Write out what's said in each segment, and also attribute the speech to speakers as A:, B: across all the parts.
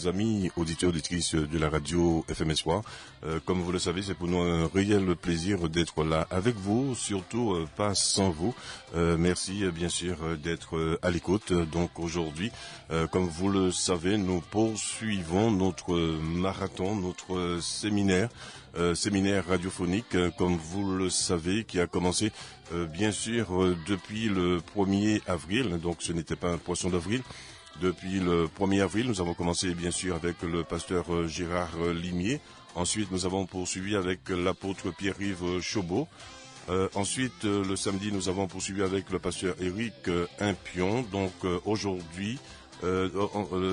A: nos amis auditeurs auditrices de la radio FM Espoir. Comme vous le savez, c'est pour nous un réel plaisir d'être là avec vous, surtout pas sans vous. Merci bien sûr d'être à l'écoute. Donc aujourd'hui, comme vous le savez, nous poursuivons notre marathon, notre séminaire radiophonique, comme vous le savez, qui a commencé bien sûr depuis le 1er avril. Donc ce n'était pas un poisson d'avril. Depuis le 1er avril, nous avons commencé bien sûr avec le pasteur Gérard Limier. Ensuite, nous avons poursuivi avec l'apôtre Pierre-Yves Chaubeau. Ensuite, le samedi, nous avons poursuivi avec le pasteur Éric Impion. Donc aujourd'hui,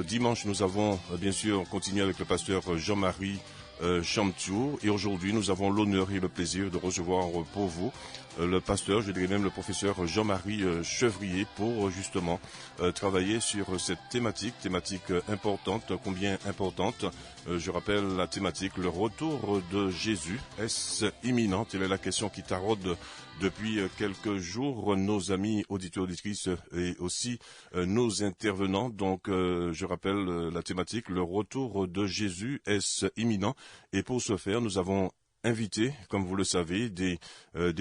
A: dimanche, nous avons bien sûr continué avec le pasteur Jean-Marie Chamtiour. Et aujourd'hui, nous avons l'honneur et le plaisir de recevoir pour vous le pasteur, je dirais même le professeur Jean-Marie Chevrier, pour justement travailler sur cette thématique importante, combien importante. Je rappelle la thématique, le retour de Jésus. Est-ce imminent? Telle est la question qui taraude depuis quelques jours nos amis auditeurs, auditrices et aussi nos intervenants. Donc, je rappelle la thématique, le retour de Jésus, est-ce imminent? Et pour ce faire, nous avons invité, comme vous le savez, des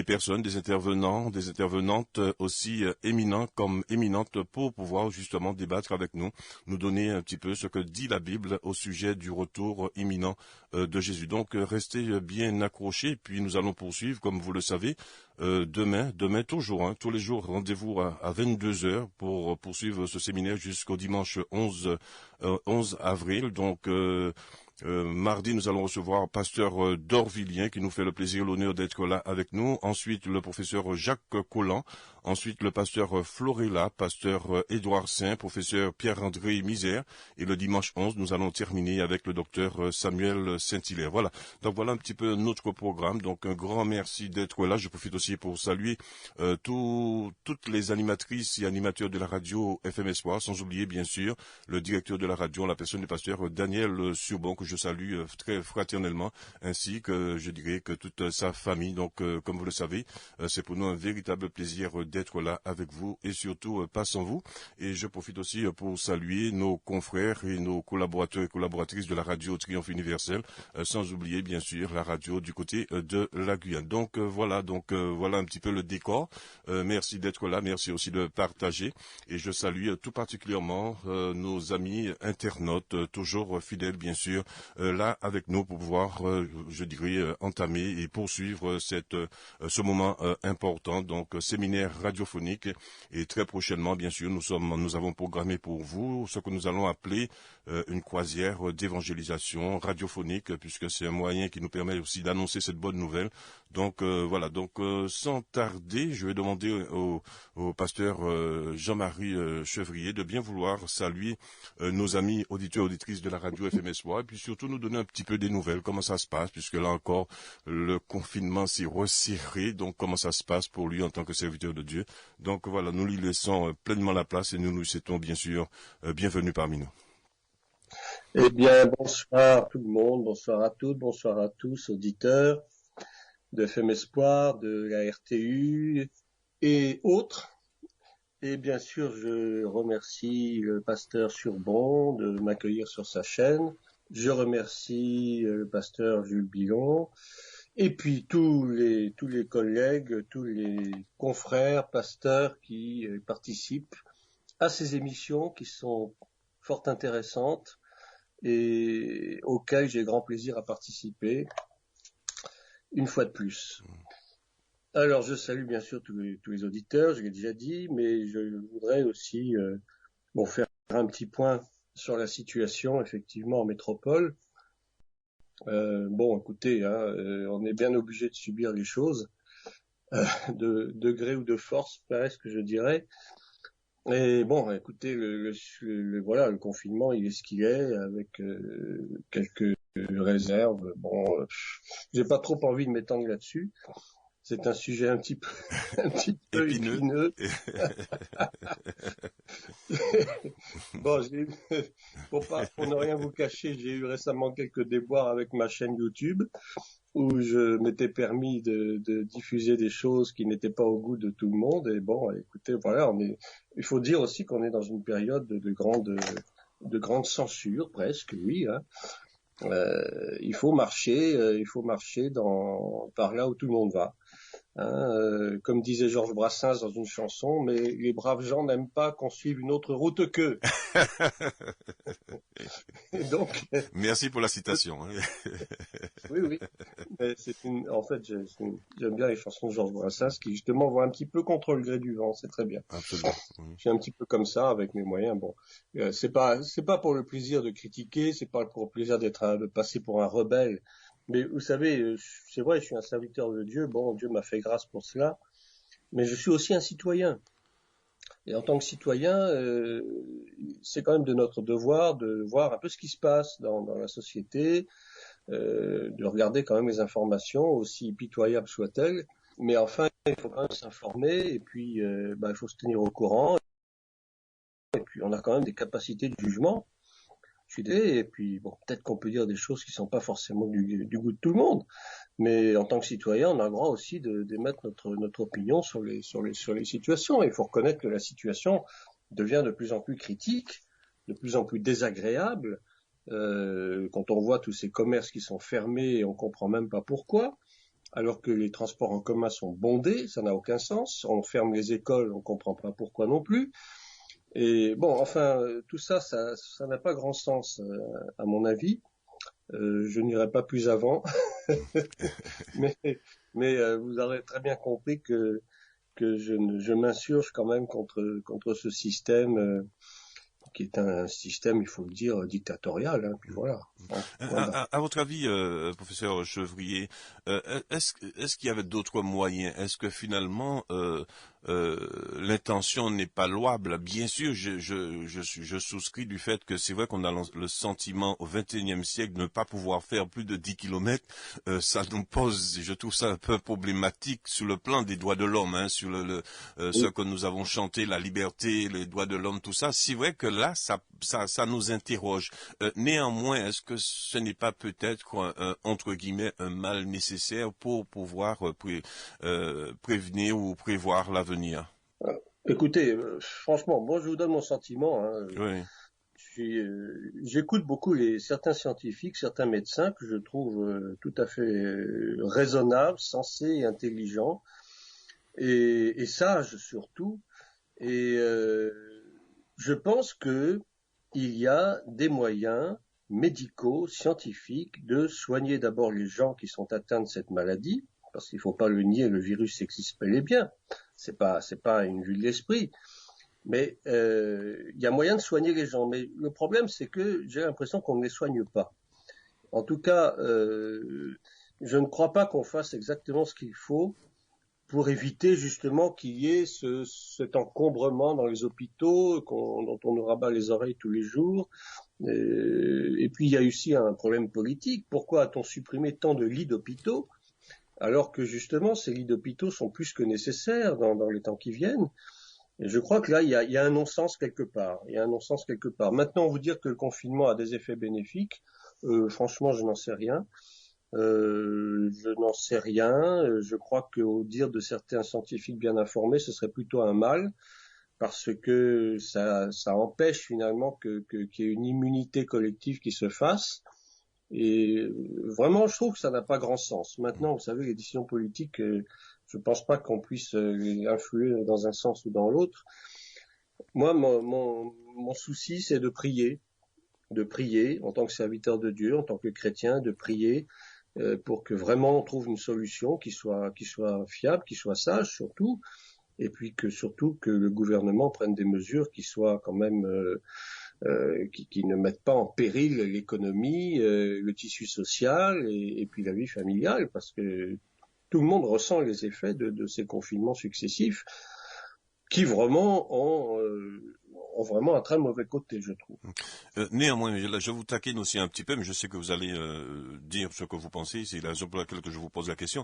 A: personnes, des intervenants, des intervenantes aussi éminents comme éminentes pour pouvoir justement débattre avec nous, nous donner un petit peu ce que dit la Bible au sujet du retour imminent de Jésus. Donc restez bien accrochés, puis nous allons poursuivre, comme vous le savez, demain toujours, tous les jours, rendez-vous à 22 heures pour poursuivre ce séminaire jusqu'au dimanche 11 avril. Donc mardi, nous allons recevoir pasteur Dorvilien qui nous fait le plaisir, l'honneur d'être là avec nous. Ensuite, le professeur Jacques Collant. Ensuite, le pasteur Florella, pasteur Édouard Saint, professeur Pierre-André Misère. Et le dimanche 11, nous allons terminer avec le docteur Samuel Saint-Hilaire. Voilà. Donc voilà un petit peu notre programme. Donc un grand merci d'être là. Je profite aussi pour saluer toutes les animatrices et animateurs de la radio FM Espoir, sans oublier bien sûr le directeur de la radio, la personne du pasteur Daniel Surbon, que je salue très fraternellement, ainsi que je dirais que toute sa famille. Donc comme vous le savez, c'est pour nous un véritable plaisir d'être là avec vous et surtout pas sans vous. Et je profite aussi pour saluer nos confrères et nos collaborateurs et collaboratrices de la radio Triomphe Universel, sans oublier bien sûr la radio du côté de la Guyane. Donc voilà un petit peu le décor. Merci d'être là, merci aussi de partager. Et je salue tout particulièrement nos amis internautes, toujours fidèles bien sûr, là avec nous pour pouvoir, je dirais, entamer et poursuivre ce moment important, donc séminaire radiophonique. Et très prochainement, bien sûr, nous avons programmé pour vous ce que nous allons appeler une croisière d'évangélisation radiophonique, puisque c'est un moyen qui nous permet aussi d'annoncer cette bonne nouvelle. Donc voilà, sans tarder, je vais demander au pasteur Jean-Marie Chevrier de bien vouloir saluer nos amis auditeurs auditrices de la radio FM Espoir, et puis surtout nous donner un petit peu des nouvelles, comment ça se passe, puisque là encore le confinement s'est resserré. Donc comment ça se passe pour lui en tant que serviteur de Dieu. Donc voilà, nous lui laissons pleinement la place et nous nous souhaitons bien sûr bienvenue parmi nous.
B: Eh bien, bonsoir tout le monde, bonsoir à toutes, bonsoir à tous, auditeurs de FM Espoir, de la RTU et autres. Et bien sûr, je remercie le pasteur Surbon de m'accueillir sur sa chaîne. Je remercie le pasteur Jules Billon. Et puis tous les collègues, tous les confrères, pasteurs qui participent à ces émissions qui sont fort intéressantes et auxquelles j'ai grand plaisir à participer, une fois de plus. Alors, je salue bien sûr tous les auditeurs, je l'ai déjà dit, mais je voudrais aussi faire un petit point sur la situation, effectivement, en métropole. Écoutez, on est bien obligé de subir les choses, de gré ou de force, presque, je dirais. Et bon, écoutez, le confinement, il est ce qu'il est, avec quelques réserves. J'ai pas trop envie de m'étendre là-dessus. C'est un sujet un petit peu épineux. Pour ne rien vous cacher, j'ai eu récemment quelques déboires avec ma chaîne YouTube, où je m'étais permis de diffuser des choses qui n'étaient pas au goût de tout le monde. Et bon, écoutez, voilà, il faut dire aussi qu'on est dans une période de grande de grande censure presque, oui. Hein. Il faut marcher par là où tout le monde va. Hein, comme disait Georges Brassens dans une chanson, mais les braves gens n'aiment pas qu'on suive une autre route qu'eux. Donc,
A: Merci pour la citation. Hein.
B: oui, oui. Mais en fait, j'aime bien les chansons de Georges Brassens qui justement vont un petit peu contre le gré du vent. C'est très bien.
A: Absolument. Oui.
B: Je suis un petit peu comme ça avec mes moyens. Bon, c'est pas pour le plaisir de critiquer, c'est pas pour le plaisir de passer pour un rebelle. Mais vous savez, c'est vrai, je suis un serviteur de Dieu. Bon, Dieu m'a fait grâce pour cela. Mais je suis aussi un citoyen. Et en tant que citoyen, c'est quand même de notre devoir de voir un peu ce qui se passe dans la société, de regarder quand même les informations, aussi pitoyables soient-elles. Mais enfin, il faut quand même s'informer et puis il faut se tenir au courant. Et puis on a quand même des capacités de jugement. Je suis désolé, et puis bon, peut-être qu'on peut dire des choses qui sont pas forcément du goût de tout le monde, mais en tant que citoyen, on a le droit aussi d'émettre notre opinion sur les situations. Il faut reconnaître que la situation devient de plus en plus critique, de plus en plus désagréable. Quand on voit tous ces commerces qui sont fermés et on comprend même pas pourquoi, alors que les transports en commun sont bondés, ça n'a aucun sens. On ferme les écoles, on comprend pas pourquoi non plus. Et bon, enfin, tout ça, ça n'a pas grand sens, à mon avis. Je n'irai pas plus avant, mais, vous aurez très bien compris que je m'insurge quand même contre ce système qui est un système, il faut le dire, dictatorial. Hein, puis voilà.
A: À votre avis, professeur Chevrier, est-ce qu'il y avait d'autres moyens? Est-ce que finalement l'intention n'est pas louable? Bien sûr, je souscris du fait que c'est vrai qu'on a le sentiment au XXIe siècle de ne pas pouvoir faire plus de 10 kilomètres. Ça nous pose, je trouve ça un peu problématique sur le plan des droits de l'homme, hein, sur ce que nous avons chanté, la liberté, les droits de l'homme, tout ça. C'est vrai que là, ça nous interroge. Néanmoins, est-ce que ce n'est pas peut-être entre guillemets un mal nécessaire pour pouvoir prévenir ou prévoir l'avenir?
B: Écoutez, franchement, moi je vous donne mon sentiment. Hein.
A: Oui.
B: J'écoute beaucoup certains scientifiques, certains médecins que je trouve tout à fait raisonnables, sensés et intelligents, et sages surtout. Et je pense que il y a des moyens médicaux, scientifiques, de soigner d'abord les gens qui sont atteints de cette maladie, parce qu'il ne faut pas le nier, le virus existe bel et bien. C'est pas une vue de l'esprit. Mais il y a moyen de soigner les gens. Mais le problème, c'est que j'ai l'impression qu'on ne les soigne pas. En tout cas, je ne crois pas qu'on fasse exactement ce qu'il faut pour éviter justement qu'il y ait cet encombrement dans les hôpitaux dont on nous rabat les oreilles tous les jours. Et puis il y a aussi un problème politique. Pourquoi a-t-on supprimé tant de lits d'hôpitaux alors que justement ces lits d'hôpitaux sont plus que nécessaires dans les temps qui viennent? Et je crois que là, il y a un non-sens quelque part. Il y a un non-sens quelque part. Maintenant, vous dire que le confinement a des effets bénéfiques, franchement, je n'en sais rien. Je n'en sais rien. Je crois qu'au dire de certains scientifiques bien informés, ce serait plutôt un mal, parce que ça empêche finalement qu'il y ait une immunité collective qui se fasse. Et vraiment, je trouve que ça n'a pas grand sens. Maintenant, vous savez, les décisions politiques, je pense pas qu'on puisse influer dans un sens ou dans l'autre. Moi, mon souci, c'est de prier en tant que serviteur de Dieu, en tant que chrétien, de prier pour que vraiment on trouve une solution qui soit fiable, qui soit sage surtout, et puis surtout que le gouvernement prenne des mesures qui soient quand même qui ne mettent pas en péril l'économie, le tissu social et puis la vie familiale, parce que tout le monde ressent les effets de ces confinements successifs qui vraiment ont vraiment un très mauvais côté, je trouve.
A: Néanmoins, je vous taquine aussi un petit peu, mais je sais que vous allez dire ce que vous pensez, c'est la raison pour laquelle que je vous pose la question.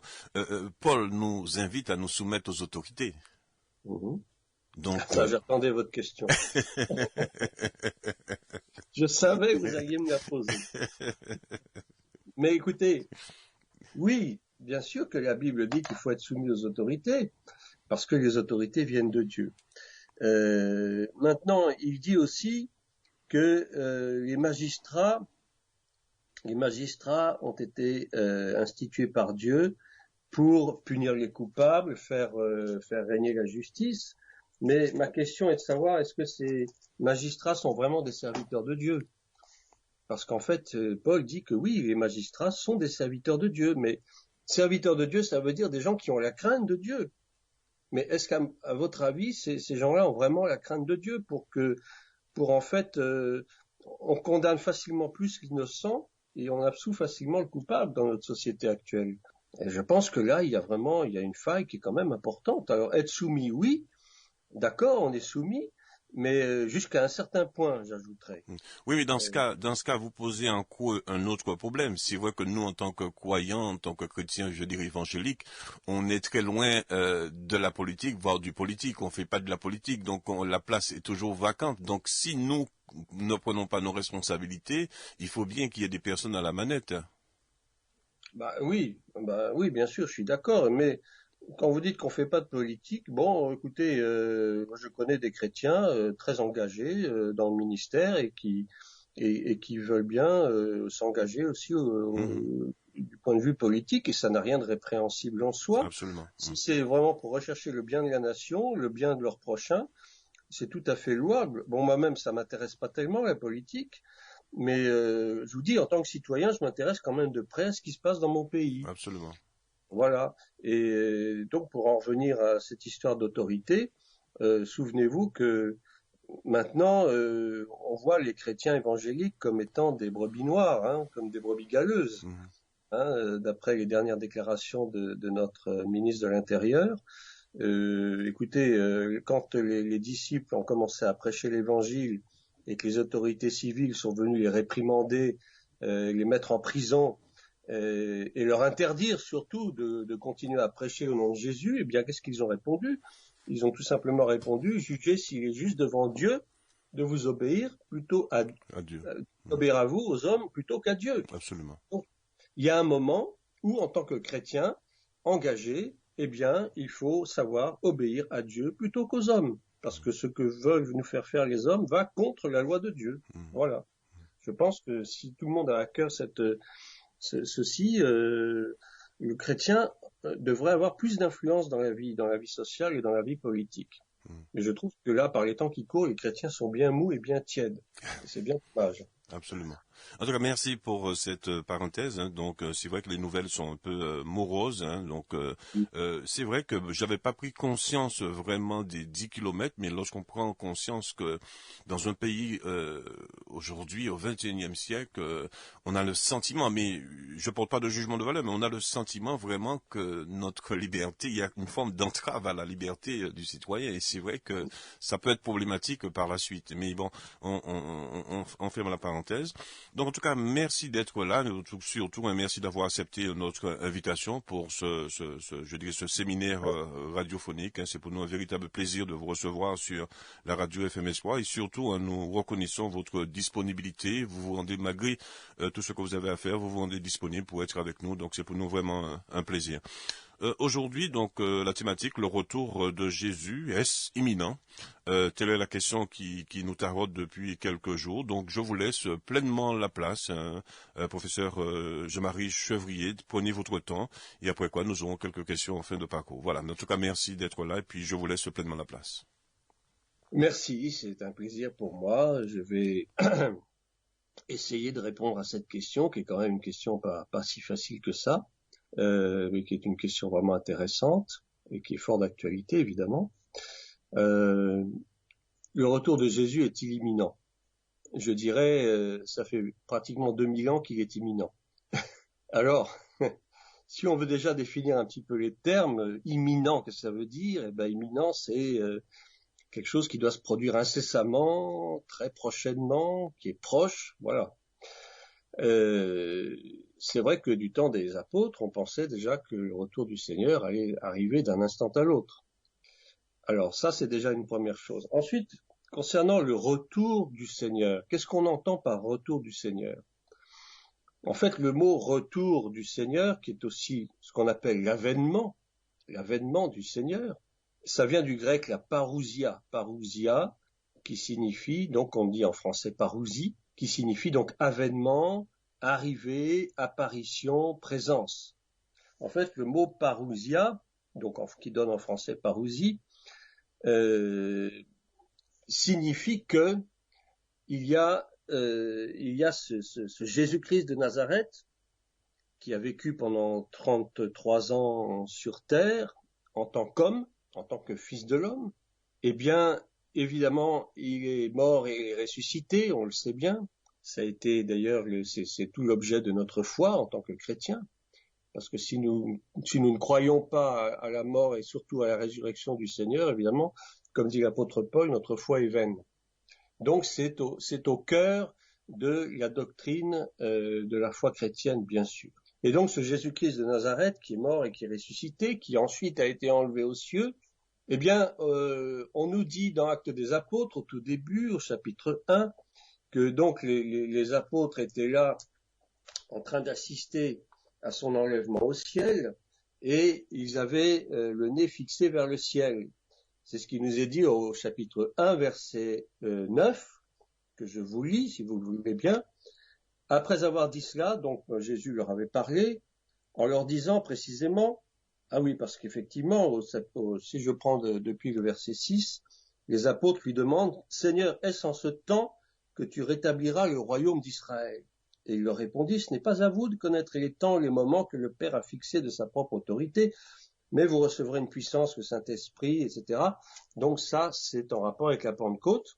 A: Paul nous invite à nous soumettre aux autorités.
B: Mmh.
A: Donc,
B: ça, j'attendais votre question. Je savais que vous alliez me la poser. Mais écoutez, oui, bien sûr que la Bible dit qu'il faut être soumis aux autorités, parce que les autorités viennent de Dieu. Maintenant, il dit aussi que les magistrats ont été institués par Dieu pour punir les coupables, faire régner la justice. Mais ma question est de savoir, est-ce que ces magistrats sont vraiment des serviteurs de Dieu? Parce qu'en fait, Paul dit que oui, les magistrats sont des serviteurs de Dieu, mais serviteurs de Dieu, ça veut dire des gens qui ont la crainte de Dieu. Mais est-ce qu'à votre avis, ces gens-là ont vraiment la crainte de Dieu pour en fait, on condamne facilement plus l'innocent et on absout facilement le coupable dans notre société actuelle. Et je pense que là, il y a une faille qui est quand même importante. Alors, être soumis, oui, d'accord, on est soumis, mais jusqu'à un certain point, j'ajouterais.
A: Oui, mais dans ce cas, vous posez un autre problème. C'est vrai que nous, en tant que croyants, en tant que chrétiens, je dirais évangéliques, on est très loin de la politique, voire du politique. On fait pas de la politique, donc la place est toujours vacante. Donc, si nous ne prenons pas nos responsabilités, il faut bien qu'il y ait des personnes à la manette.
B: Bah oui, bien sûr, je suis d'accord, mais quand vous dites qu'on fait pas de politique, bon, écoutez, moi je connais des chrétiens très engagés dans le ministère et qui veulent bien s'engager aussi du point de vue politique, et ça n'a rien de répréhensible en soi.
A: Absolument.
B: Si c'est vraiment pour rechercher le bien de la nation, le bien de leur prochain, c'est tout à fait louable. Bon, moi-même, ça m'intéresse pas tellement la politique, mais je vous dis, en tant que citoyen, je m'intéresse quand même de près à ce qui se passe dans mon pays.
A: Absolument.
B: Voilà. Et donc, pour en revenir à cette histoire d'autorité, souvenez-vous que maintenant, on voit les chrétiens évangéliques comme étant des brebis noires, hein, comme des brebis galeuses, hein, d'après les dernières déclarations de notre ministre de l'Intérieur. Écoutez, quand les disciples ont commencé à prêcher l'Évangile et que les autorités civiles sont venues les réprimander, les mettre en prison, et leur interdire surtout de continuer à prêcher au nom de Jésus, eh bien, qu'est-ce qu'ils ont répondu? Ils ont tout simplement répondu, jugez s'il est juste devant Dieu de vous obéir plutôt à Dieu. Obéir à vous, aux hommes, plutôt qu'à Dieu.
A: Absolument.
B: Donc, il y a un moment où, en tant que chrétien engagé, eh bien, il faut savoir obéir à Dieu plutôt qu'aux hommes. Parce que ce que veulent nous faire faire les hommes va contre la loi de Dieu. Voilà. Je pense que si tout le monde a à cœur ceci, le chrétien devrait avoir plus d'influence dans la vie sociale et dans la vie politique. Mais je trouve que là, par les temps qui courent, les chrétiens sont bien mous et bien tièdes. Et c'est bien dommage.
A: Absolument. En tout cas, merci pour cette parenthèse. Hein. Donc, c'est vrai que les nouvelles sont un peu moroses. Hein. Donc, c'est vrai que j'avais pas pris conscience vraiment des 10 kilomètres, mais lorsqu'on prend conscience que dans un pays aujourd'hui, au XXIe siècle, on a le sentiment, mais je porte pas de jugement de valeur, mais on a le sentiment vraiment que notre liberté, il y a une forme d'entrave à la liberté du citoyen, et c'est vrai que ça peut être problématique par la suite. Mais bon, on ferme la parenthèse. Donc en tout cas, merci d'être là, surtout merci d'avoir accepté notre invitation pour ce séminaire radiophonique. C'est pour nous un véritable plaisir de vous recevoir sur la radio FM Espoir, et surtout nous reconnaissons votre disponibilité. Vous vous rendez, malgré tout ce que vous avez à faire, vous vous rendez disponible pour être avec nous. Donc c'est pour nous vraiment un plaisir. Aujourd'hui, donc, la thématique, le retour de Jésus, est-ce imminent? Telle est la question qui nous taraude depuis quelques jours. Donc, je vous laisse pleinement la place, professeur Jean-Marie Chevrier. Prenez votre temps, et après quoi, nous aurons quelques questions en fin de parcours. Voilà. En tout cas, merci d'être là, et puis je vous laisse pleinement la place.
B: Merci, c'est un plaisir pour moi. Je vais essayer de répondre à cette question, qui est quand même une question pas si facile que ça. Mais qui est une question vraiment intéressante et qui est fort d'actualité, évidemment. Le retour de Jésus est-il imminent? Je dirais, ça fait pratiquement 2000 ans qu'il est imminent. Alors, si on veut déjà définir un petit peu les termes, imminent, qu'est-ce que ça veut dire? Eh ben, imminent, c'est quelque chose qui doit se produire incessamment, très prochainement, qui est proche, voilà. C'est vrai que du temps des apôtres, on pensait déjà que le retour du Seigneur allait arriver d'un instant à l'autre. Alors ça, c'est déjà une première chose. Ensuite, concernant le retour du Seigneur, qu'est-ce qu'on entend par retour du Seigneur? En fait, le mot retour du Seigneur, qui est aussi ce qu'on appelle l'avènement du Seigneur, ça vient du grec la parousia. Parousia, qui signifie, donc on dit en français parousie, qui signifie donc avènement, arrivée, apparition, présence. En fait, le mot parousia, donc qui donne en français parousie, signifie que il y a ce Jésus-Christ de Nazareth qui a vécu pendant 33 ans sur terre en tant qu'homme, en tant que fils de l'homme. Eh bien, évidemment, il est mort et ressuscité, on le sait bien. Ça a été d'ailleurs, c'est tout l'objet de notre foi en tant que chrétiens. Parce que si nous ne croyons pas à la mort et surtout à la résurrection du Seigneur, évidemment, comme dit l'apôtre Paul, notre foi est vaine. Donc c'est au cœur de la doctrine de la foi chrétienne, bien sûr. Et donc ce Jésus-Christ de Nazareth qui est mort et qui est ressuscité, qui ensuite a été enlevé aux cieux, eh bien, on nous dit dans Actes des Apôtres, au tout début, au chapitre 1, que donc les apôtres étaient là en train d'assister à son enlèvement au ciel, et ils avaient le nez fixé vers le ciel. C'est ce qui nous est dit au chapitre 1, verset 9, que je vous lis, si vous le voulez bien. Après avoir dit cela, donc Jésus leur avait parlé, en leur disant précisément, ah oui, parce qu'effectivement, si je prends depuis le verset 6, les apôtres lui demandent, Seigneur, est-ce en ce temps que tu rétabliras le royaume d'Israël? Et il leur répondit, ce n'est pas à vous de connaître les temps, les moments que le Père a fixés de sa propre autorité, mais vous recevrez une puissance, le Saint-Esprit, etc. Donc ça, c'est en rapport avec la Pentecôte.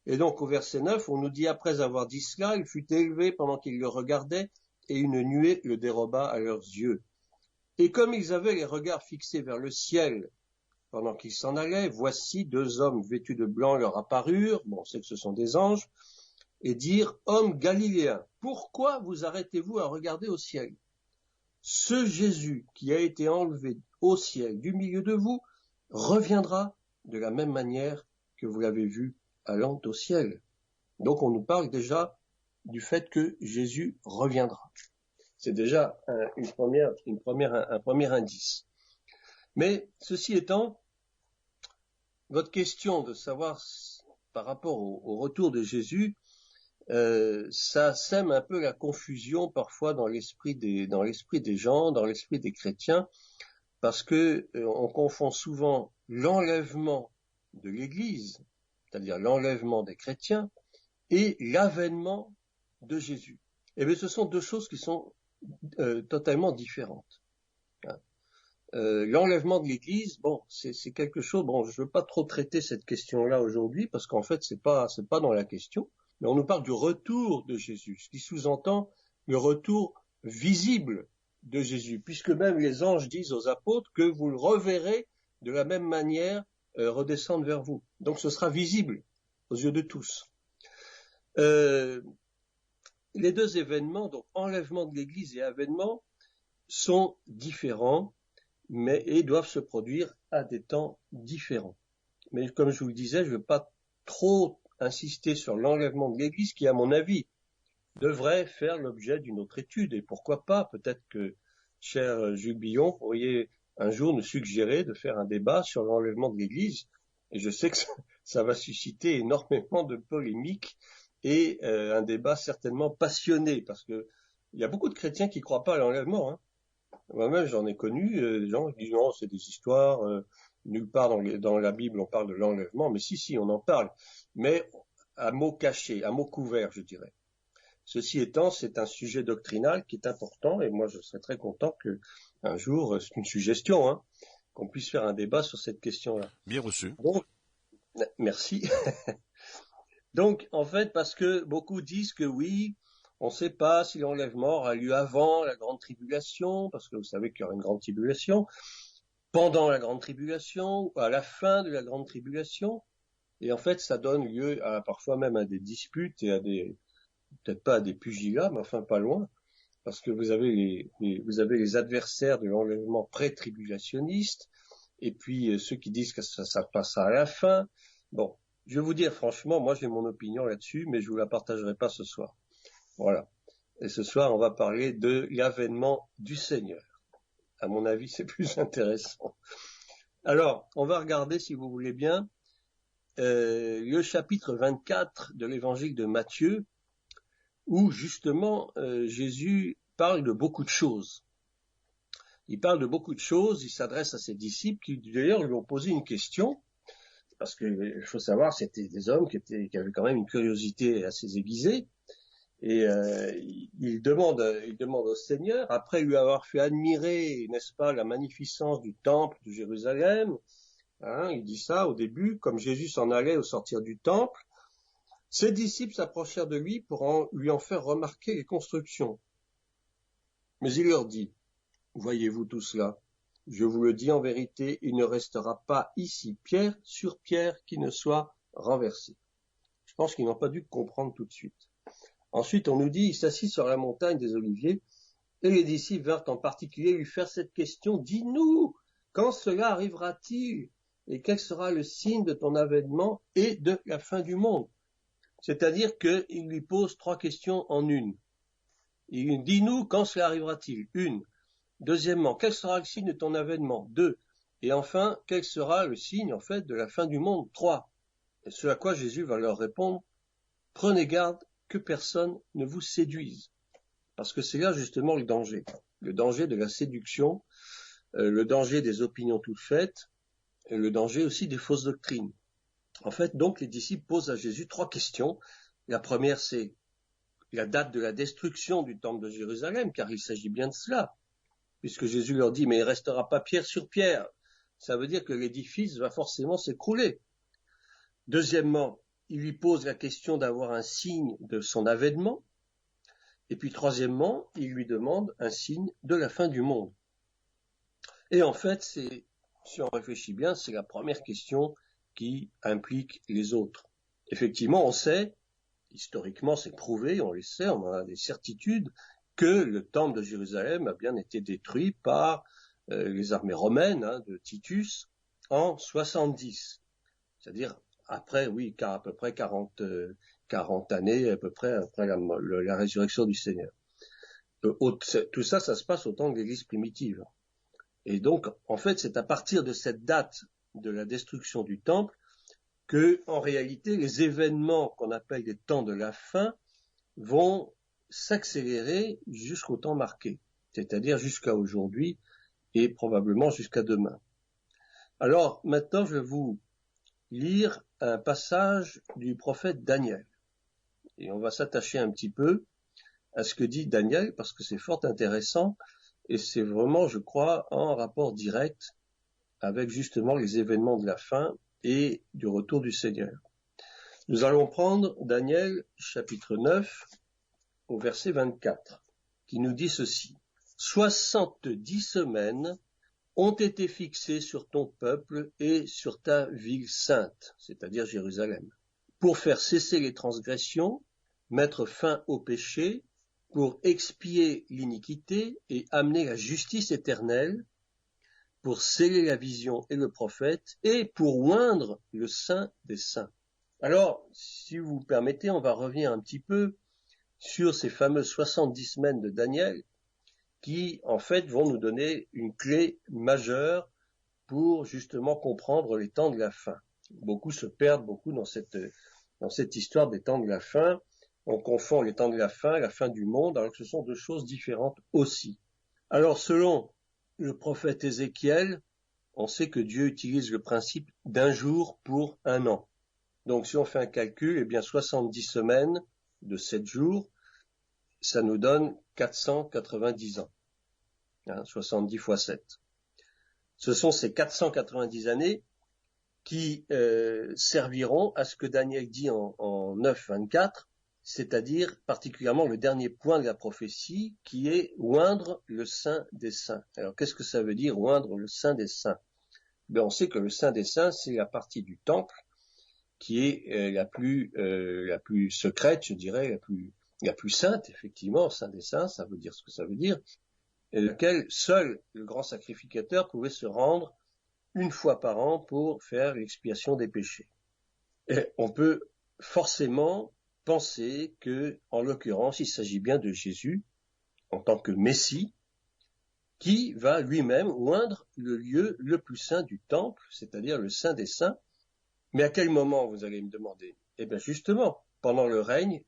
B: Et donc au verset 9, on nous dit, après avoir dit cela, il fut élevé pendant qu'ils le regardaient, et une nuée le déroba à leurs yeux. Et comme ils avaient les regards fixés vers le ciel, pendant qu'ils s'en allaient, voici 2 hommes vêtus de blanc leur apparurent, bon, on sait que ce sont des anges, et dirent, hommes galiléens, pourquoi vous arrêtez-vous à regarder au ciel? Ce Jésus qui a été enlevé au ciel du milieu de vous reviendra de la même manière que vous l'avez vu allant au ciel. Donc on nous parle déjà du fait que Jésus reviendra. C'est déjà un premier indice. Mais ceci étant, votre question de savoir par rapport au retour de Jésus, ça sème un peu la confusion parfois dans l'esprit des gens, dans l'esprit des chrétiens, parce que on confond souvent l'enlèvement de l'Église, c'est-à-dire l'enlèvement des chrétiens, et l'avènement de Jésus. Eh bien, ce sont 2 choses qui sont totalement différentes. L'enlèvement de l'Église, bon, c'est quelque chose. Bon, je veux pas trop traiter cette question-là aujourd'hui parce qu'en fait, c'est pas dans la question. Mais on nous parle du retour de Jésus, ce qui sous-entend le retour visible de Jésus, puisque même les anges disent aux apôtres que vous le reverrez de la même manière redescendre vers vous. Donc ce sera visible aux yeux de tous. Les 2 événements, donc enlèvement de l'Église et avènement, sont différents, et doivent se produire à des temps différents. Mais comme je vous le disais, je ne veux pas trop insister sur l'enlèvement de l'Église qui, à mon avis, devrait faire l'objet d'une autre étude. Et pourquoi pas, peut-être que, cher Jules Billon, pourriez un jour nous suggérer de faire un débat sur l'enlèvement de l'Église. Et je sais que ça va susciter énormément de polémiques et un débat certainement passionné, parce que il y a beaucoup de chrétiens qui ne croient pas à l'enlèvement. Moi-même, j'en ai connu des gens qui disent non, c'est des histoires, nulle part dans la Bible on parle de l'enlèvement, mais si, on en parle, mais à mots cachés, à mots couverts, je dirais. Ceci étant, c'est un sujet doctrinal qui est important, et moi je serais très content que un jour, c'est une suggestion, qu'on puisse faire un débat sur cette question-là.
A: Bien reçu.
B: Donc, merci. Donc, en fait, parce que beaucoup disent que oui, on ne sait pas si l'enlèvement aura lieu avant la grande tribulation, parce que vous savez qu'il y aura une grande tribulation, pendant la grande tribulation, ou à la fin de la grande tribulation. Et en fait, ça donne lieu à parfois même à des disputes et à peut-être pas à des pugilats, mais enfin pas loin, parce que vous avez les adversaires de l'enlèvement pré-tribulationniste, et puis ceux qui disent que ça passera à la fin. Bon, je vais vous dire franchement, moi j'ai mon opinion là-dessus, mais je vous la partagerai pas ce soir. Voilà. Et ce soir, on va parler de l'avènement du Seigneur. À mon avis, c'est plus intéressant. Alors, on va regarder, si vous voulez bien, le chapitre 24 de l'évangile de Matthieu, où justement Jésus parle de beaucoup de choses. Il parle de beaucoup de choses, il s'adresse à ses disciples qui d'ailleurs lui ont posé une question, parce qu'il faut savoir c'était des hommes qui avaient quand même une curiosité assez aiguisée, et il demande au Seigneur, après lui avoir fait admirer, n'est-ce pas, la magnificence du temple de Jérusalem, hein, il dit ça au début, comme Jésus s'en allait au sortir du temple, ses disciples s'approchèrent de lui pour lui en faire remarquer les constructions. Mais il leur dit, voyez-vous tout cela? Je vous le dis en vérité, il ne restera pas ici pierre sur pierre qui ne soit renversée. Je pense qu'ils n'ont pas dû comprendre tout de suite. Ensuite, on nous dit, il s'assit sur la montagne des Oliviers, et les disciples vinrent en particulier lui faire cette question, dis-nous, quand cela arrivera-t-il? Et quel sera le signe de ton avènement et de la fin du monde? C'est-à-dire qu'il lui pose 3 questions en une. Il dit, dis-nous, quand cela arrivera-t-il? 1. Deuxièmement, quel sera le signe de ton avènement? 2. Et enfin, quel sera le signe, en fait, de la fin du monde? 3. Et ce à quoi Jésus va leur répondre, prenez garde que personne ne vous séduise. Parce que c'est là, justement, le danger. Le danger de la séduction, le danger des opinions toutes faites, et le danger aussi des fausses doctrines. En fait, donc, les disciples posent à Jésus 3 questions. La première, c'est la date de la destruction du temple de Jérusalem, car il s'agit bien de cela. Puisque Jésus leur dit, mais il ne restera pas pierre sur pierre. Ça veut dire que l'édifice va forcément s'écrouler. Deuxièmement, il lui pose la question d'avoir un signe de son avènement. Et puis troisièmement, il lui demande un signe de la fin du monde. Et en fait, si on réfléchit bien, c'est la première question qui implique les autres. Effectivement, on sait, historiquement c'est prouvé, on le sait, on a des certitudes, que le temple de Jérusalem a bien été détruit par les armées romaines de Titus en 70. C'est-à-dire après, oui, à peu près 40 années, à peu près après la résurrection du Seigneur. Tout ça, ça se passe au temps de l'Église primitive. Et donc, en fait, c'est à partir de cette date de la destruction du temple que, en réalité, les événements qu'on appelle les temps de la fin vont s'accélérer jusqu'au temps marqué, c'est-à-dire jusqu'à aujourd'hui et probablement jusqu'à demain. Alors, maintenant, je vais vous lire un passage du prophète Daniel. Et on va s'attacher un petit peu à ce que dit Daniel, parce que c'est fort intéressant, et c'est vraiment, je crois, en rapport direct avec justement les événements de la fin et du retour du Seigneur. Nous allons prendre Daniel chapitre 9 au verset 24, qui nous dit ceci. 70 semaines ont été fixées sur ton peuple et sur ta ville sainte, c'est-à-dire Jérusalem, pour faire cesser les transgressions, mettre fin au péché, pour expier l'iniquité et amener la justice éternelle, pour sceller la vision et le prophète, et pour oindre le Saint des Saints. Alors, si vous permettez, on va revenir un petit peu sur ces fameuses 70 semaines de Daniel, qui, en fait, vont nous donner une clé majeure pour justement comprendre les temps de la fin. Beaucoup se perdent dans cette histoire des temps de la fin. On confond les temps de la fin du monde, alors que ce sont 2 choses différentes aussi. Alors, selon le prophète Ézéchiel, on sait que Dieu utilise le principe d'un jour pour un an. Donc, si on fait un calcul, eh bien, 70 semaines de 7 jours, ça nous donne 490 ans. 70 fois 7. Ce sont ces 490 années qui serviront à ce que Daniel dit en 9-24, c'est-à-dire particulièrement le dernier point de la prophétie, qui est oindre le Saint des Saints. Alors, qu'est-ce que ça veut dire, oindre le Saint des Saints? Ben, on sait que le Saint des Saints, c'est la partie du temple qui est la plus secrète, je dirais, la plus sainte, effectivement. Saint des Saints, ça veut dire ce que ça veut dire, et lequel seul le grand sacrificateur pouvait se rendre une fois par an pour faire l'expiation des péchés. Et on peut forcément penser que, en l'occurrence, il s'agit bien de Jésus, en tant que Messie, qui va lui-même oindre le lieu le plus saint du temple, c'est-à-dire le Saint des Saints, Mais à quel moment, vous allez me demander? Eh bien, justement, pendant le règne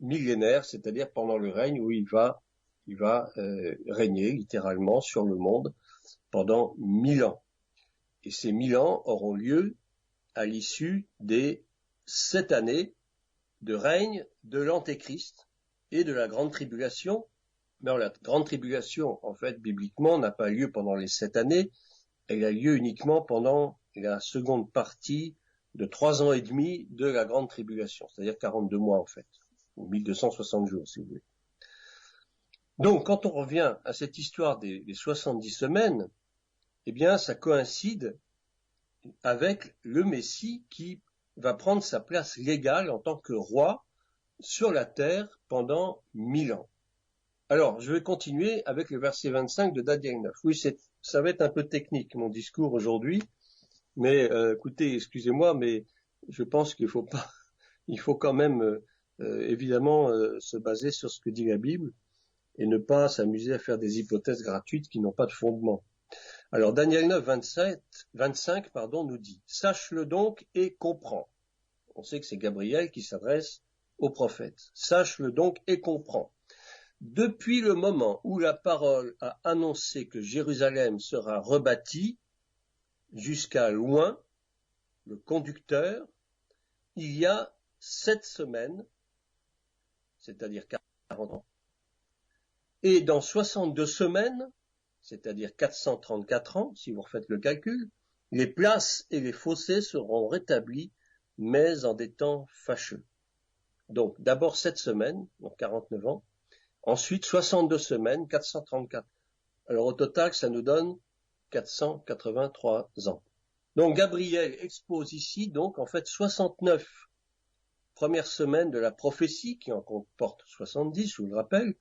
B: millénaire, c'est-à-dire pendant le règne où il va régner littéralement sur le monde pendant 1000 ans. Et ces 1000 ans auront lieu à l'issue des 7 années de règne de l'Antéchrist et de la Grande Tribulation. Mais la Grande Tribulation, en fait, bibliquement, n'a pas lieu pendant les 7 années, elle a lieu uniquement pendant la seconde partie de 3 ans et demi de la Grande Tribulation, c'est-à-dire 42 mois en fait, ou 1260 jours si vous voulez. Donc quand on revient à cette histoire des 70 semaines, eh bien ça coïncide avec le Messie qui va prendre sa place légale en tant que roi sur la terre pendant 1000 ans. Alors, je vais continuer avec le verset 25 de Daniel 9. Oui, ça va être un peu technique, mon discours aujourd'hui, mais écoutez, excusez-moi, mais je pense qu'il faut pas, il faut quand même, évidemment, se baser sur ce que dit la Bible et ne pas s'amuser à faire des hypothèses gratuites qui n'ont pas de fondement. Alors, Daniel 9, 25, nous dit, « Sache-le donc et comprends. » On sait que c'est Gabriel qui s'adresse au prophète. « Sache-le donc et comprends. Depuis le moment où la parole a annoncé que Jérusalem sera rebâtie, jusqu'à loin, le conducteur, il y a 7 semaines, c'est-à-dire 40 ans, et dans 62 semaines, c'est-à-dire 434 ans, si vous refaites le calcul, les places et les fossés seront rétablis, mais en des temps fâcheux. Donc d'abord 7 semaines, donc 49 ans, ensuite 62 semaines, 434. Alors au total, ça nous donne 483 ans. Donc Gabriel expose ici donc en fait 69 premières semaines de la prophétie qui en comporte 70, je vous le rappelle,